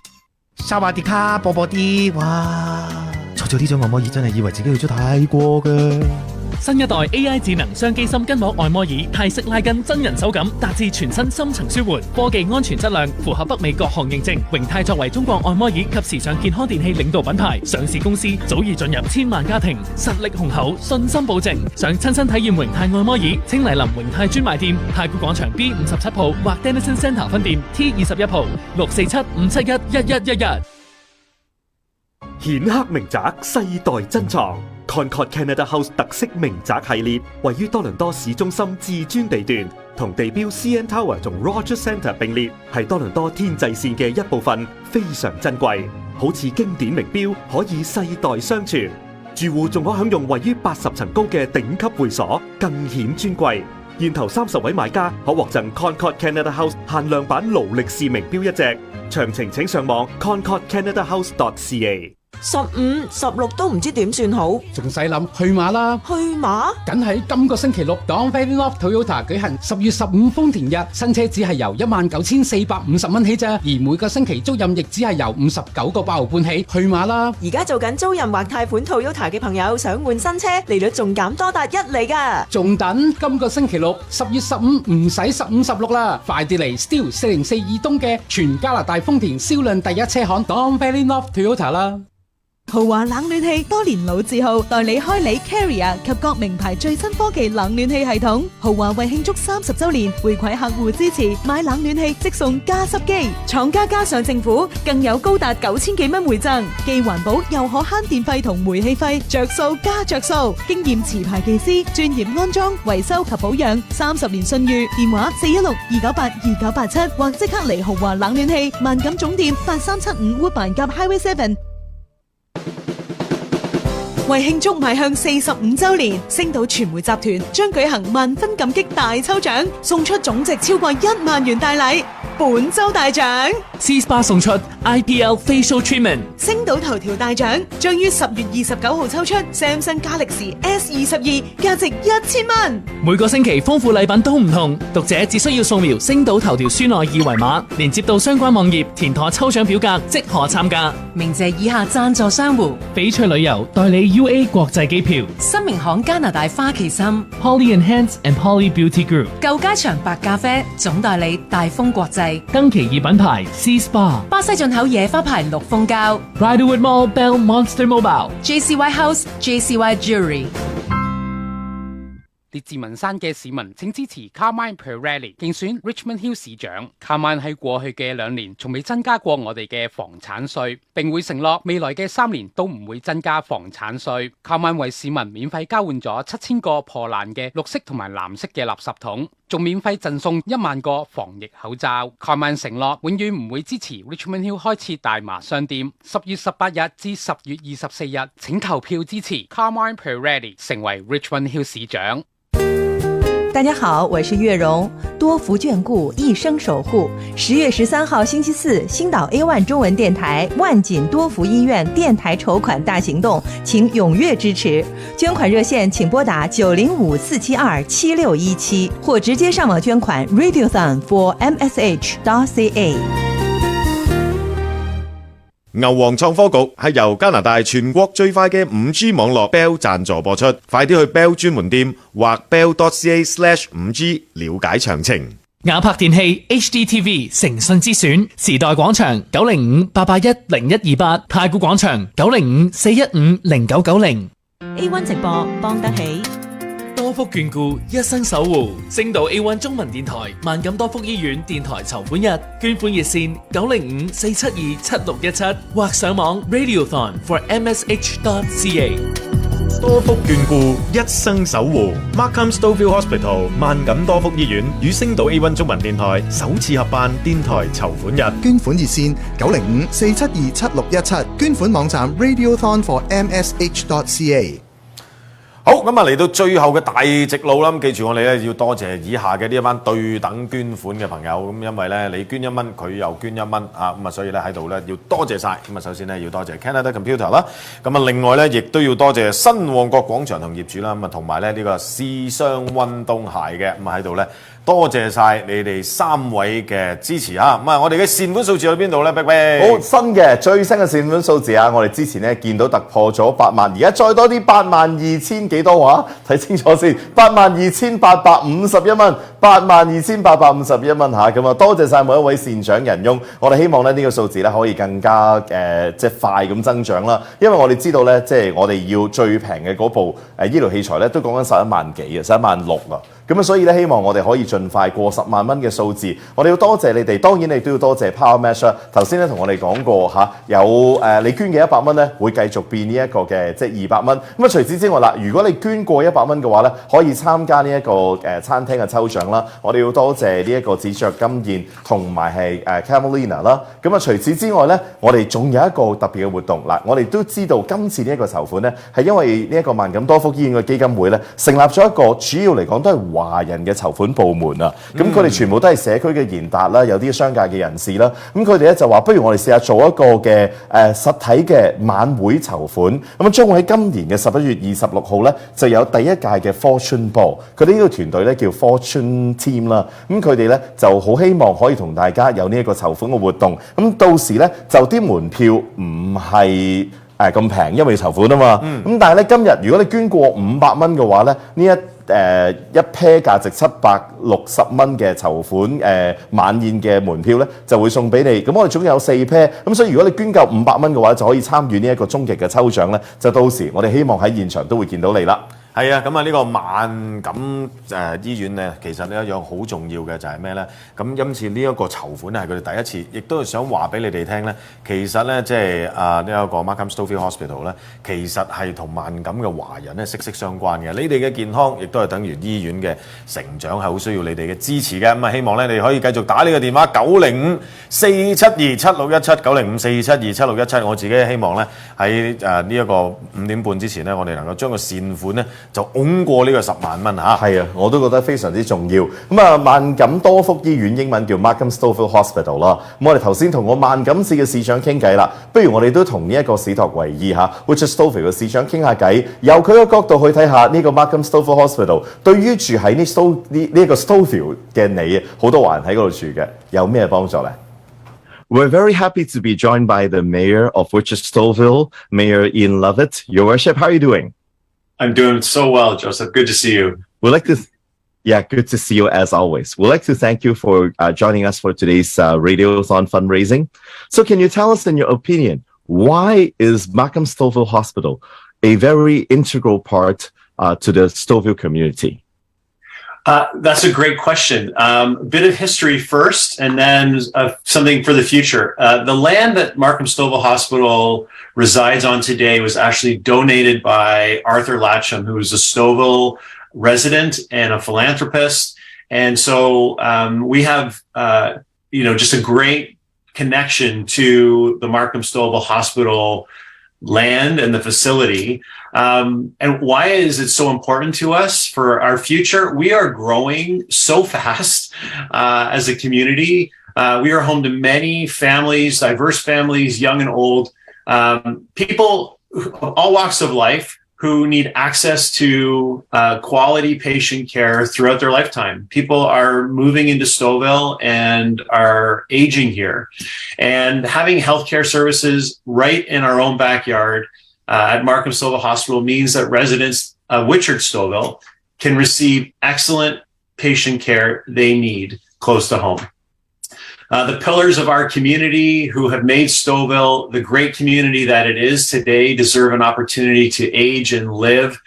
Speaker 7: 沙瓦迪卡波波啲，哇！坐咗呢張按摩椅真係以為自己去咗泰國㗎。
Speaker 3: 新一代 AI 智能雙機芯筋膜按摩椅，泰式拉筋，真人手感，達至全身深層舒緩，科技安全質量，符合北美各項認證。榮泰作為中國按摩椅及時尚健康電器領導品牌，上市公司早已進入千萬家庭，實力雄厚，信心保證。想親身體驗榮泰按摩椅，請蒞臨榮泰專賣店、太古廣場 B57號或 Denison Centre 分店 T21號647-571-1111。
Speaker 12: 顯赫名宅世代珍藏 Concord Canada House 特色名宅系列，位於多倫多市中心至尊地段，同地標 CN Tower 同 Rogers Centre 並列，係多倫多天際線嘅一部分，非常珍貴，好似經典名錶，可以世代相傳。住戶仲可享用位於80層高嘅頂級會所，更顯尊貴。現頭30位買家可獲贈 Concord Canada House 限量版勞力士名錶一隻，詳情請上網 concordcanadahouse.ca。
Speaker 22: 15、16都唔知點算好，
Speaker 16: 仲使諗去馬啦？
Speaker 22: 去馬？
Speaker 16: 梗係今個星期六 Don Valley North Toyota 舉行10月15豐田日，新車只係由19,450蚊起啫，而每個星期租賃亦只係由59個8毫半起，去馬啦！
Speaker 22: 而家做緊租賃或貸款 Toyota 嘅朋友，想換新車，利率仲減多達1厘㗎。
Speaker 16: 仲等？今個星期六10月15唔使15、16啦，快啲嚟 Steele 404以東嘅全加拿大豐田銷量第一車行 Don Valley North Toyota 啦！
Speaker 23: 豪華冷暖氣多年老字號，代理開理 Carrier 及各名牌最新科技冷暖氣系統。豪華為慶祝30週年，回饋客戶支持，買冷暖氣即送加濕機，廠家加上政府更有高達9000幾蚊回贈，既環保又可慳電費同煤氣費，着數加着數。經驗持牌技師，專業安裝、維修及保養，30年信譽。電話416-298-2987或即刻嚟豪華冷暖氣萬錦總店8375 Woodbine 及 Highway 7。為慶祝邁向45週年，星島傳媒集團將舉行萬分感激大抽獎，送出總值超過1萬元大禮。本周大獎
Speaker 3: C-Spa 送出 IPL Facial Treatment。
Speaker 23: 星島頭條大獎將於10月29號抽出 Samsung Galaxy S22，價值1000蚊。
Speaker 3: 每個星期豐富禮品都唔同，讀者只需要掃描星島頭條書內2維碼，連接到相關網頁，填妥抽獎表格即可參加。
Speaker 5: 鳴謝以下贊助商戶：
Speaker 3: 翡翠旅遊代理 UA 國際機票，
Speaker 5: 新明行加拿大花旗參
Speaker 3: Poly Enhance and Poly Beauty Group，
Speaker 5: 舊街場白咖啡總代理大豐國際，
Speaker 3: 登奇異品牌 C-Spa，
Speaker 5: 巴西進口野花牌綠蜂膠
Speaker 3: Riderwood Mall Bell Monster Mobile，
Speaker 5: JCY House JCY Jewelry。
Speaker 16: 列治文山嘅市民請支持 Carmine Pereira 競選 Richmond Hill 市長。Carmine 喺過去嘅2年從未增加過我哋嘅房產稅，並會承諾未來嘅3年都唔會增加房產稅。Carmine 為市民免費交換咗7000個破爛嘅綠色同埋藍色嘅垃圾桶，仲免費贈送1萬個防疫口罩。Carmine 承諾永遠唔會支持 Richmond Hill 開設大麻商店。10月18日至10月24日，請投票支持 Carmine Pereira 成為 Richmond Hill 市長。
Speaker 24: 大家好，我是月容，多福眷顧，一生守護。10月13號星期四，星島 A1 中文電台萬錦多福醫院電台籌款大行動，請踴躍支持。捐款熱線請撥打905-472-7617，或直接上網捐款 Radiothon for MSH.ca。
Speaker 4: 牛王創科局係由加拿大全國最快嘅 5G 網絡 Bell 贊助播出，快啲去 Bell 專門店或 Bell.ca/5G 了解詳情。
Speaker 3: 雅柏電器 HDTV 誠信之選，時代廣場905-881-0128，太古廣場905-415-0990。
Speaker 23: A1 直播幫得起。
Speaker 3: 多福眷顧，一生守護。星島 A1 中文電台萬錦多福醫院電台籌款日，捐款熱線905-472-7617或上網 radiothon4msh.ca。
Speaker 4: 多福眷顧，一生守護。Markham Stouffville Hospital 萬錦多福醫院與星島 A1 中文電台首次合辦電台籌款日，
Speaker 11: 捐款熱線905-472-7617，捐款網站 radiothon4msh.ca。
Speaker 4: 好，咁啊嚟到最後嘅大直路啦，咁記住我哋咧要多謝以下嘅呢一班對等捐款嘅朋友，咁因為咧你捐1蚊，佢又捐1蚊啊，咁啊所以咧喺度咧要多謝晒。咁啊首先咧要多謝 Canada Computer 啦，咁啊另外咧亦都要多謝新旺角廣場同業主啦，咁啊同埋咧呢個時尚運動鞋嘅，咁啊喺度咧多謝晒你哋3位嘅支持啊！咁啊我哋嘅善款數字喺邊度咧？碧碧，
Speaker 2: 好新嘅最新嘅善款數字啊！我哋之前咧見到突破咗8萬，而家再多啲82000幾多話？睇清楚先，82851蚊，82851蚊嚇！咁啊多謝晒每一位善長仁翁，我哋希望咧呢個數字咧可以更加即係快咁增長啦，因為我哋知道咧即係我哋要最平嘅嗰部醫療器材咧都講緊11萬幾啊，11萬6啊！咁啊，所以咧，希望我哋可以盡快過10萬蚊嘅數字。我哋要多謝你哋，當然你都要多謝 Power Mesh 啦。頭先咧同我哋講過嚇，有你捐嘅100蚊咧，會繼續變呢一個嘅即係200蚊。咁啊，除此之外啦，如果你捐過100蚊嘅話咧，可以參加呢一個餐廳嘅抽獎啦。我哋要多謝呢一個紫爵金燕同埋係Camelina 啦。咁啊，除此之外咧，我哋仲有一個特別嘅活動嗱，我哋都知道今次呢一個籌款咧，係因為呢一個萬錦多福醫院嘅基金會咧，成立咗一個主要嚟講都係華人嘅籌款部門啊，咁佢哋全部都係社區嘅賢達啦，有啲商界嘅人士啦，咁佢哋咧就話，不如我哋試下做一個嘅實體嘅晚會籌款，咁將會喺今年嘅11月26號咧就有第一屆嘅 Fortune Ball， 佢哋呢個團隊咧叫 Fortune Team 啦，咁佢哋咧就好希望可以同大家有呢一個籌款嘅活動，咁到時咧就啲門票唔係咁平，因為要籌款啊嘛，咁但係咧今日如果你捐過500蚊嘅話咧，呢一 pair 價值760蚊嘅籌款晚宴嘅門票咧，就會送俾你。咁我哋總有4 pair，咁所以如果你捐夠500蚊嘅話，就可以參與呢一個終極嘅抽獎咧。就到時我哋希望喺現場都會見到你啦。
Speaker 4: 係啊，咁啊呢個萬錦醫院咧，其實呢一樣好重要嘅就係咩咧？咁今次呢一個籌款係佢哋第一次，亦都係想話俾你哋聽咧。其實咧，即係呢一個 Markham Stouffville Hospital 咧，其實係同萬錦嘅華人咧息息相關嘅。你哋嘅健康亦都係等於醫院嘅成長，係好需要你哋嘅支持嘅。咁啊，希望咧你可以繼續打呢個電話905-472-7617，905-472-7617。我自己希望咧喺呢一個5點半之前咧，我哋能夠將個善款咧就擁過呢個10萬蚊嚇。
Speaker 2: 係啊，我都覺得非常之重要。咁啊，萬錦多福醫院英文叫 Markham Stouffville Hospital 啦。咁我哋頭先同個萬錦市嘅市長傾偈啦，不如我哋都同呢一個史托維爾嚇 Richard Stouffville 嘅市長傾下偈，由佢嘅角度去睇下呢個 Markham Stouffville Hospital 對於住喺呢一個 Stouffville 嘅你，好多華人喺嗰度住嘅，有咩幫助咧
Speaker 8: ？We're very happy to be joined by the mayor of Richard Stouffville, Mayor Ian Lovett. Your Worship, how are you doing?
Speaker 10: I'm doing so well, Joseph. Good to see you.
Speaker 8: We'd like to, good to see you as always. We'd like to thank you for joining us for today's Radiothon fundraising. So can you tell us, in your opinion, why is Markham Stouffville Hospital a very integral part to the Stouffville community?
Speaker 10: That's a great question. A bit of history first, and then something for the future. The land that Markham Stouffville Hospital resides on today was actually donated by Arthur Latcham, who is a Stouffville resident and a philanthropist. And so we have, just a great connection to the Markham Stouffville Hospital land and the facility. And why is it so important to us for our future? We are growing so fast as a community. We are home to many families, diverse families, young and old, people of all walks of life who need access to quality patient care throughout their lifetime. People are moving into Stouffville and are aging here. And having healthcare services right in our own backyard at Markham Stouffville Hospital means that residents of Richard Stouffville can receive excellent patient care they need close to home. The pillars of our community who have made Stouffville the great community that it is today deserve an opportunity to age and live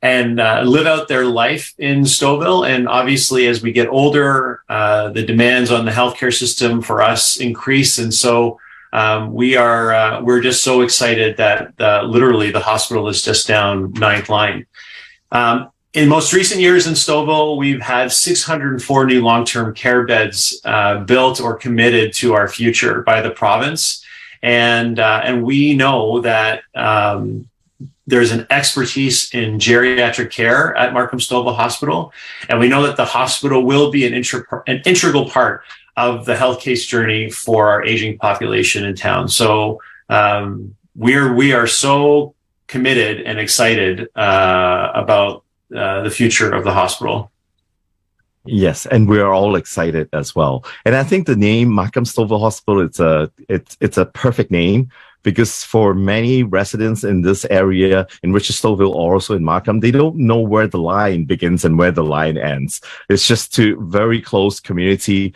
Speaker 10: out their life in Stouffville. And obviously, as we get older, the demands on the healthcare system for us increase. And so we're just so excited that literally the hospital is just down 9th line. In most recent years in Stouffville, we've had 604 new long-term care beds built or committed to our future by the province. And we know that there's an expertise in geriatric care at Markham Stouffville Hospital. And we know that the hospital will be an integral part of the health case journey for our aging population in town. So we are so committed and excited about the future of the hospital.
Speaker 8: Yes, and we are all excited as well. And I think the name Markham Stouffville Hospital, it's a perfect name, because for many residents in this area, in Richard Stouffville or also in Markham, they don't know where the line begins and where the line ends. It's just two very close community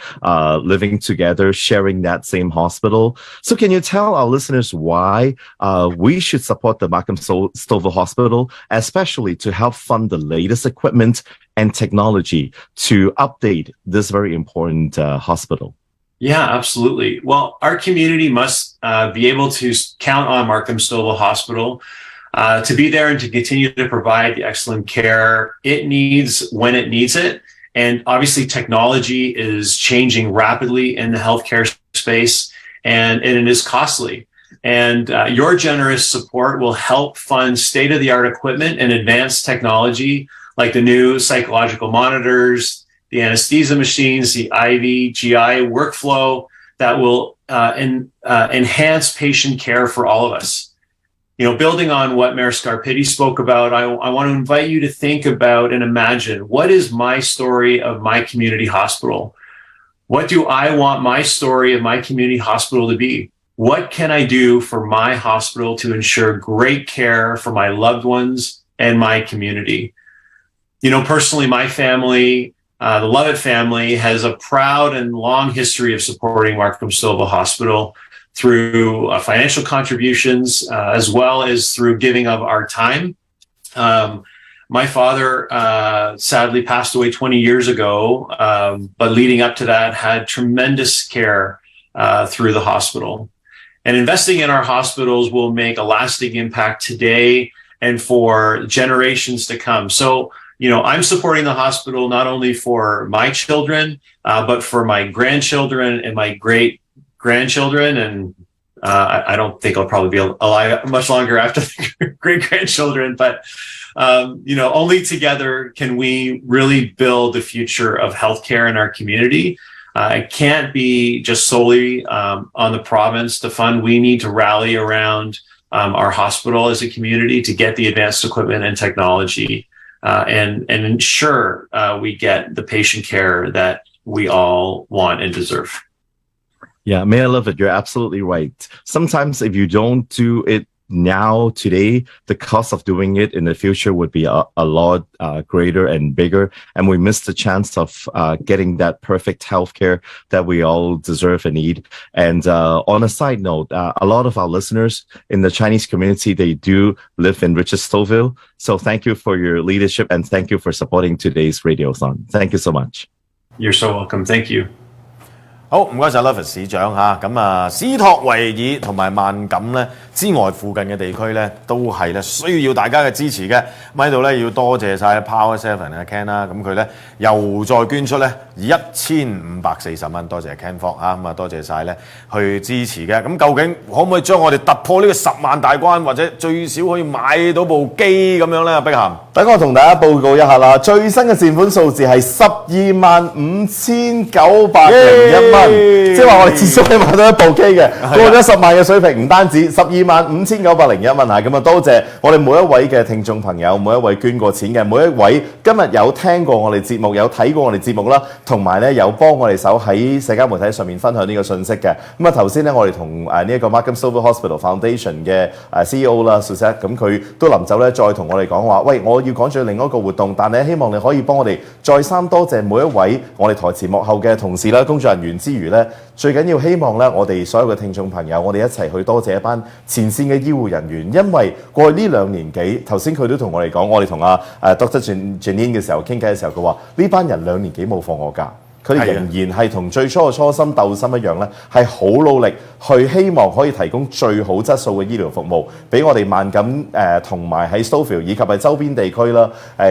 Speaker 8: living together, sharing that same hospital. So can you tell our listeners why we should support the Markham Stouffville Hospital, especially to help fund the latest equipment and technology to update this very important hospital?
Speaker 10: Yeah, absolutely. Well, our community must be able to count on Markham Stouffville Hospital to be there and to continue to provide the excellent care it needs when it needs it. And obviously, technology is changing rapidly in the healthcare space, and it is costly. And your generous support will help fund state-of-the-art equipment and advanced technology like the new psychological monitors, the anesthesia machines, the IV, GI workflow that will enhance patient care for all of us. You know, building on what Mayor Scarpitti spoke about, I want to invite you to think about and imagine, what is my story of my community hospital? What do I want my story of my community hospital to be? What can I do for my hospital to ensure great care for my loved ones and my community? You know, personally, my family, the Lovett family, has a proud and long history of supporting Markham Stouffville Hospital through financial contributions, as well as through giving of our time. My father sadly passed away 20 years ago, but leading up to that had tremendous care through the hospital. And investing in our hospitals will make a lasting impact today and for generations to come. So, you know, I'm supporting the hospital not only for my children, but for my grandchildren and my great-grandchildren. And I don't think I'll probably be alive much longer after the great-grandchildren. But, you know, only together can we really build the future of healthcare in our community. It can't be just solely on the province to fund. We need to rally around our hospital as a community to get the advanced equipment and technology and ensure we get the patient care that we all want and deserve.
Speaker 8: Yeah, Mayor Lovett, you're absolutely right. Sometimes if you don't do it now, today, the cost of doing it in the future would be a lot greater and bigger. And we miss the chance of getting that perfect healthcare that we all deserve and need. And on a side note, a lot of our listeners in the Chinese community, they do live in Richard Stouffville. So thank you for your leadership and thank you for supporting today's Radiothon. Thank you so much.
Speaker 10: You're so welcome. Thank you.
Speaker 2: 好，唔該曬 Lovett 市長嚇，咁啊，史托維爾同埋萬錦咧之外附近嘅地區咧，都係咧需要大家嘅支持嘅。咁喺度咧要多謝曬 Power Seven 啊 Ken 啦，咁佢咧又再捐出咧1540蚊，多謝 Ken Fok 啊，咁啊多謝曬咧去支持嘅。咁究竟可唔可以將我哋突破呢個10萬大關，或者最少可以買到部機咁樣咧？碧咸，等我同大家報告一下啦，最新嘅善款數字係125901蚊。即係話我哋至少可以買到一部機嘅，過咗10萬嘅水平，唔單止125901蚊嚇，咁啊多謝我哋每一位嘅聽眾朋友，每一位捐過錢嘅，每一位今日有聽過我哋節目，有睇過我哋節目啦，同埋咧有幫我哋手喺社交媒體上面分享呢個信息嘅。咁啊頭先咧我哋同呢一個 Markham Stouffville Hospital Foundation 嘅CEO 啦 Suzette， 咁佢都臨走咧再同我哋講話，喂，我要趕住另一個活動，但係希望你可以幫我哋再三多謝每一位我哋台前幕後嘅同事啦、工作人員之餘咧，最緊要希望咧我哋所有嘅聽眾朋友，我哋一齊去多謝一班前線嘅醫護人員，因為過去呢2年幾，頭先佢都同我哋講，我哋同Dr. Janine 嘅時候傾偈嘅時候，佢話呢班人2年幾冇放過假。佢哋仍然係同最初嘅初心鬥心一樣咧，係好努力去希望可以提供最好質素嘅醫療服務，俾我哋萬錦同埋喺 Stouffville 以及係周邊地區啦，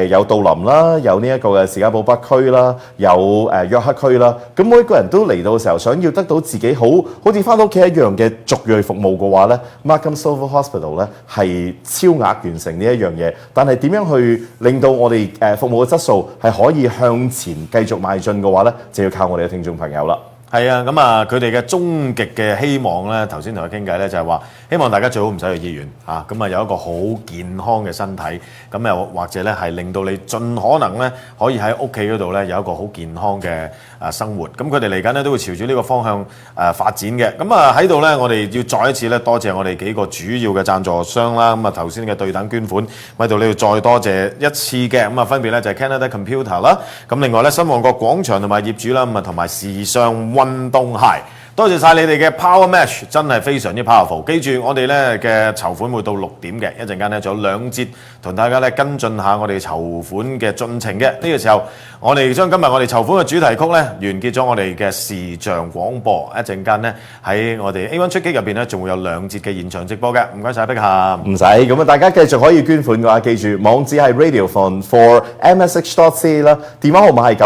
Speaker 2: 有杜林啦，有呢一個嘅士嘉堡北區啦，有約克區啦，咁每一個人都嚟到嘅時候，想要得到自己好似翻到屋企一樣嘅族裔服務嘅話咧 ，Markham Stouffville Hospital 咧係超額完成呢一樣嘢，但係點樣去令到我哋服務嘅質素係可以向前繼續邁進嘅話咧？就要靠我哋嘅聽眾朋友啦。
Speaker 9: 係啊，咁啊，佢哋嘅終極嘅希望咧，頭先同佢傾偈咧，就係話希望大家最好唔使去醫院嚇，咁啊有一個好健康嘅身體，咁又或者咧係令到你盡可能咧可以喺屋企嗰度咧有一個好健康嘅生活。咁佢哋嚟緊咧都會朝住呢個方向發展嘅。咁啊喺度咧，我哋要再一次咧多謝我哋幾個主要嘅贊助商啦。咁啊頭先嘅對等捐款喺度，你要再多謝一次嘅。咁啊分別咧就係 Canada Computer 啦，咁另外咧新旺角廣場同埋業主啦，咁啊同埋時尚運動鞋，多謝晒你哋嘅 Power Match， 真係非常之 powerful。記住我哋咧嘅籌款會到6點嘅，一陣間咧仲有2節同大家咧跟進下我哋籌款嘅進程嘅。呢個時候，我哋將今日我哋籌款嘅主題曲咧完結咗我哋嘅視像廣播，一陣間咧喺我哋 A1 出擊入邊咧仲會有2節嘅現場直播嘅。唔該晒，碧咸。
Speaker 2: 唔使咁啊，大家繼續可以捐款嘅話，記住網址係 radiofund4msh.ca 啦，電話號碼係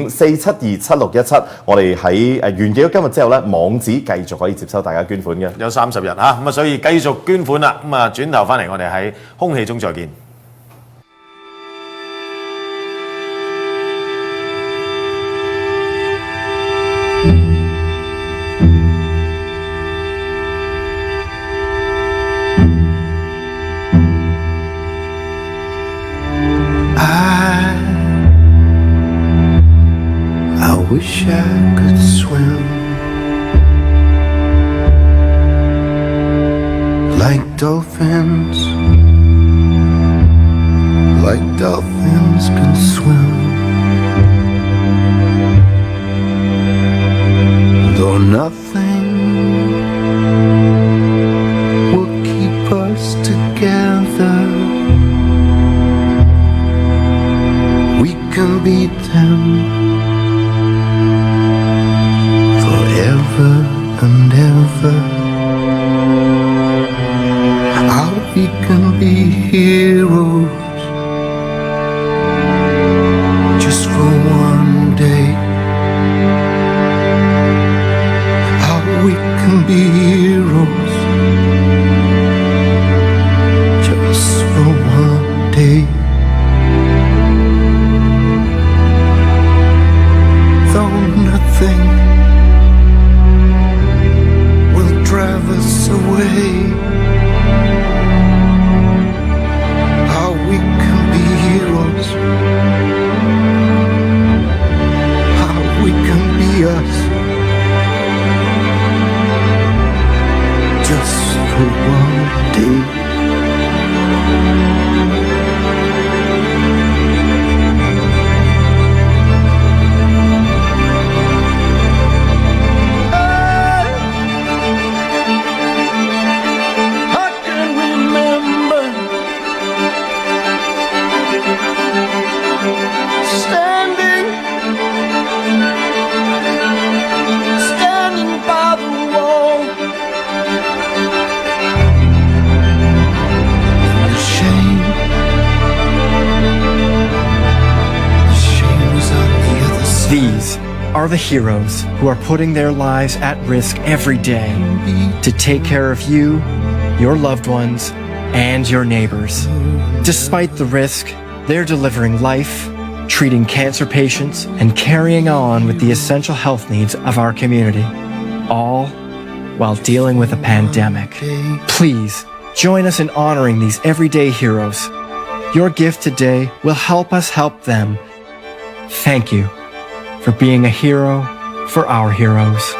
Speaker 2: 905-472-7617。我哋喺完結咗今日之後咧，網址繼續可以接收大家捐款嘅，
Speaker 9: 有30日嚇，咁啊所以繼續捐款啦。咁啊轉頭翻嚟，我哋喺空氣中再見。
Speaker 13: I wish I could swim like dolphins can swim. Though nothing will keep us together, we can beat them forever and ever. How we can be heroes just for one day. How we can be heroes just for one day. Though nothing will drive us away, how we can be heroes, how we can be us just for one day. Standing by the wall, the shame was on the other side.
Speaker 14: These are the heroes who are putting their lives at risk every day to take care of you, your loved ones, and your neighbors. Despite the risk, they're delivering life, treating cancer patients, and carrying on with the essential health needs of our community, all while dealing with a pandemic. Please join us in honoring these everyday heroes. Your gift today will help us help them. Thank you for being a hero for our heroes.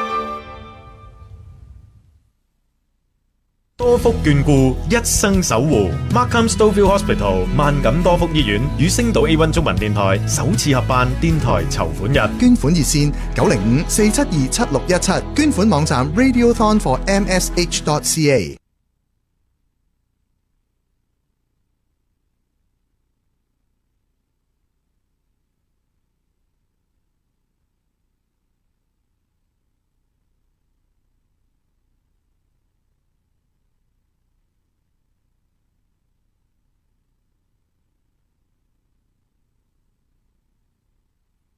Speaker 4: 多福眷顧，一生守護。Markham Stouffville Hospital 萬錦多福醫院與星島 A1 中文電台首次合辦電台籌款日，
Speaker 11: 捐款熱線905-472-7617，捐款網站 radiothon4msh.ca。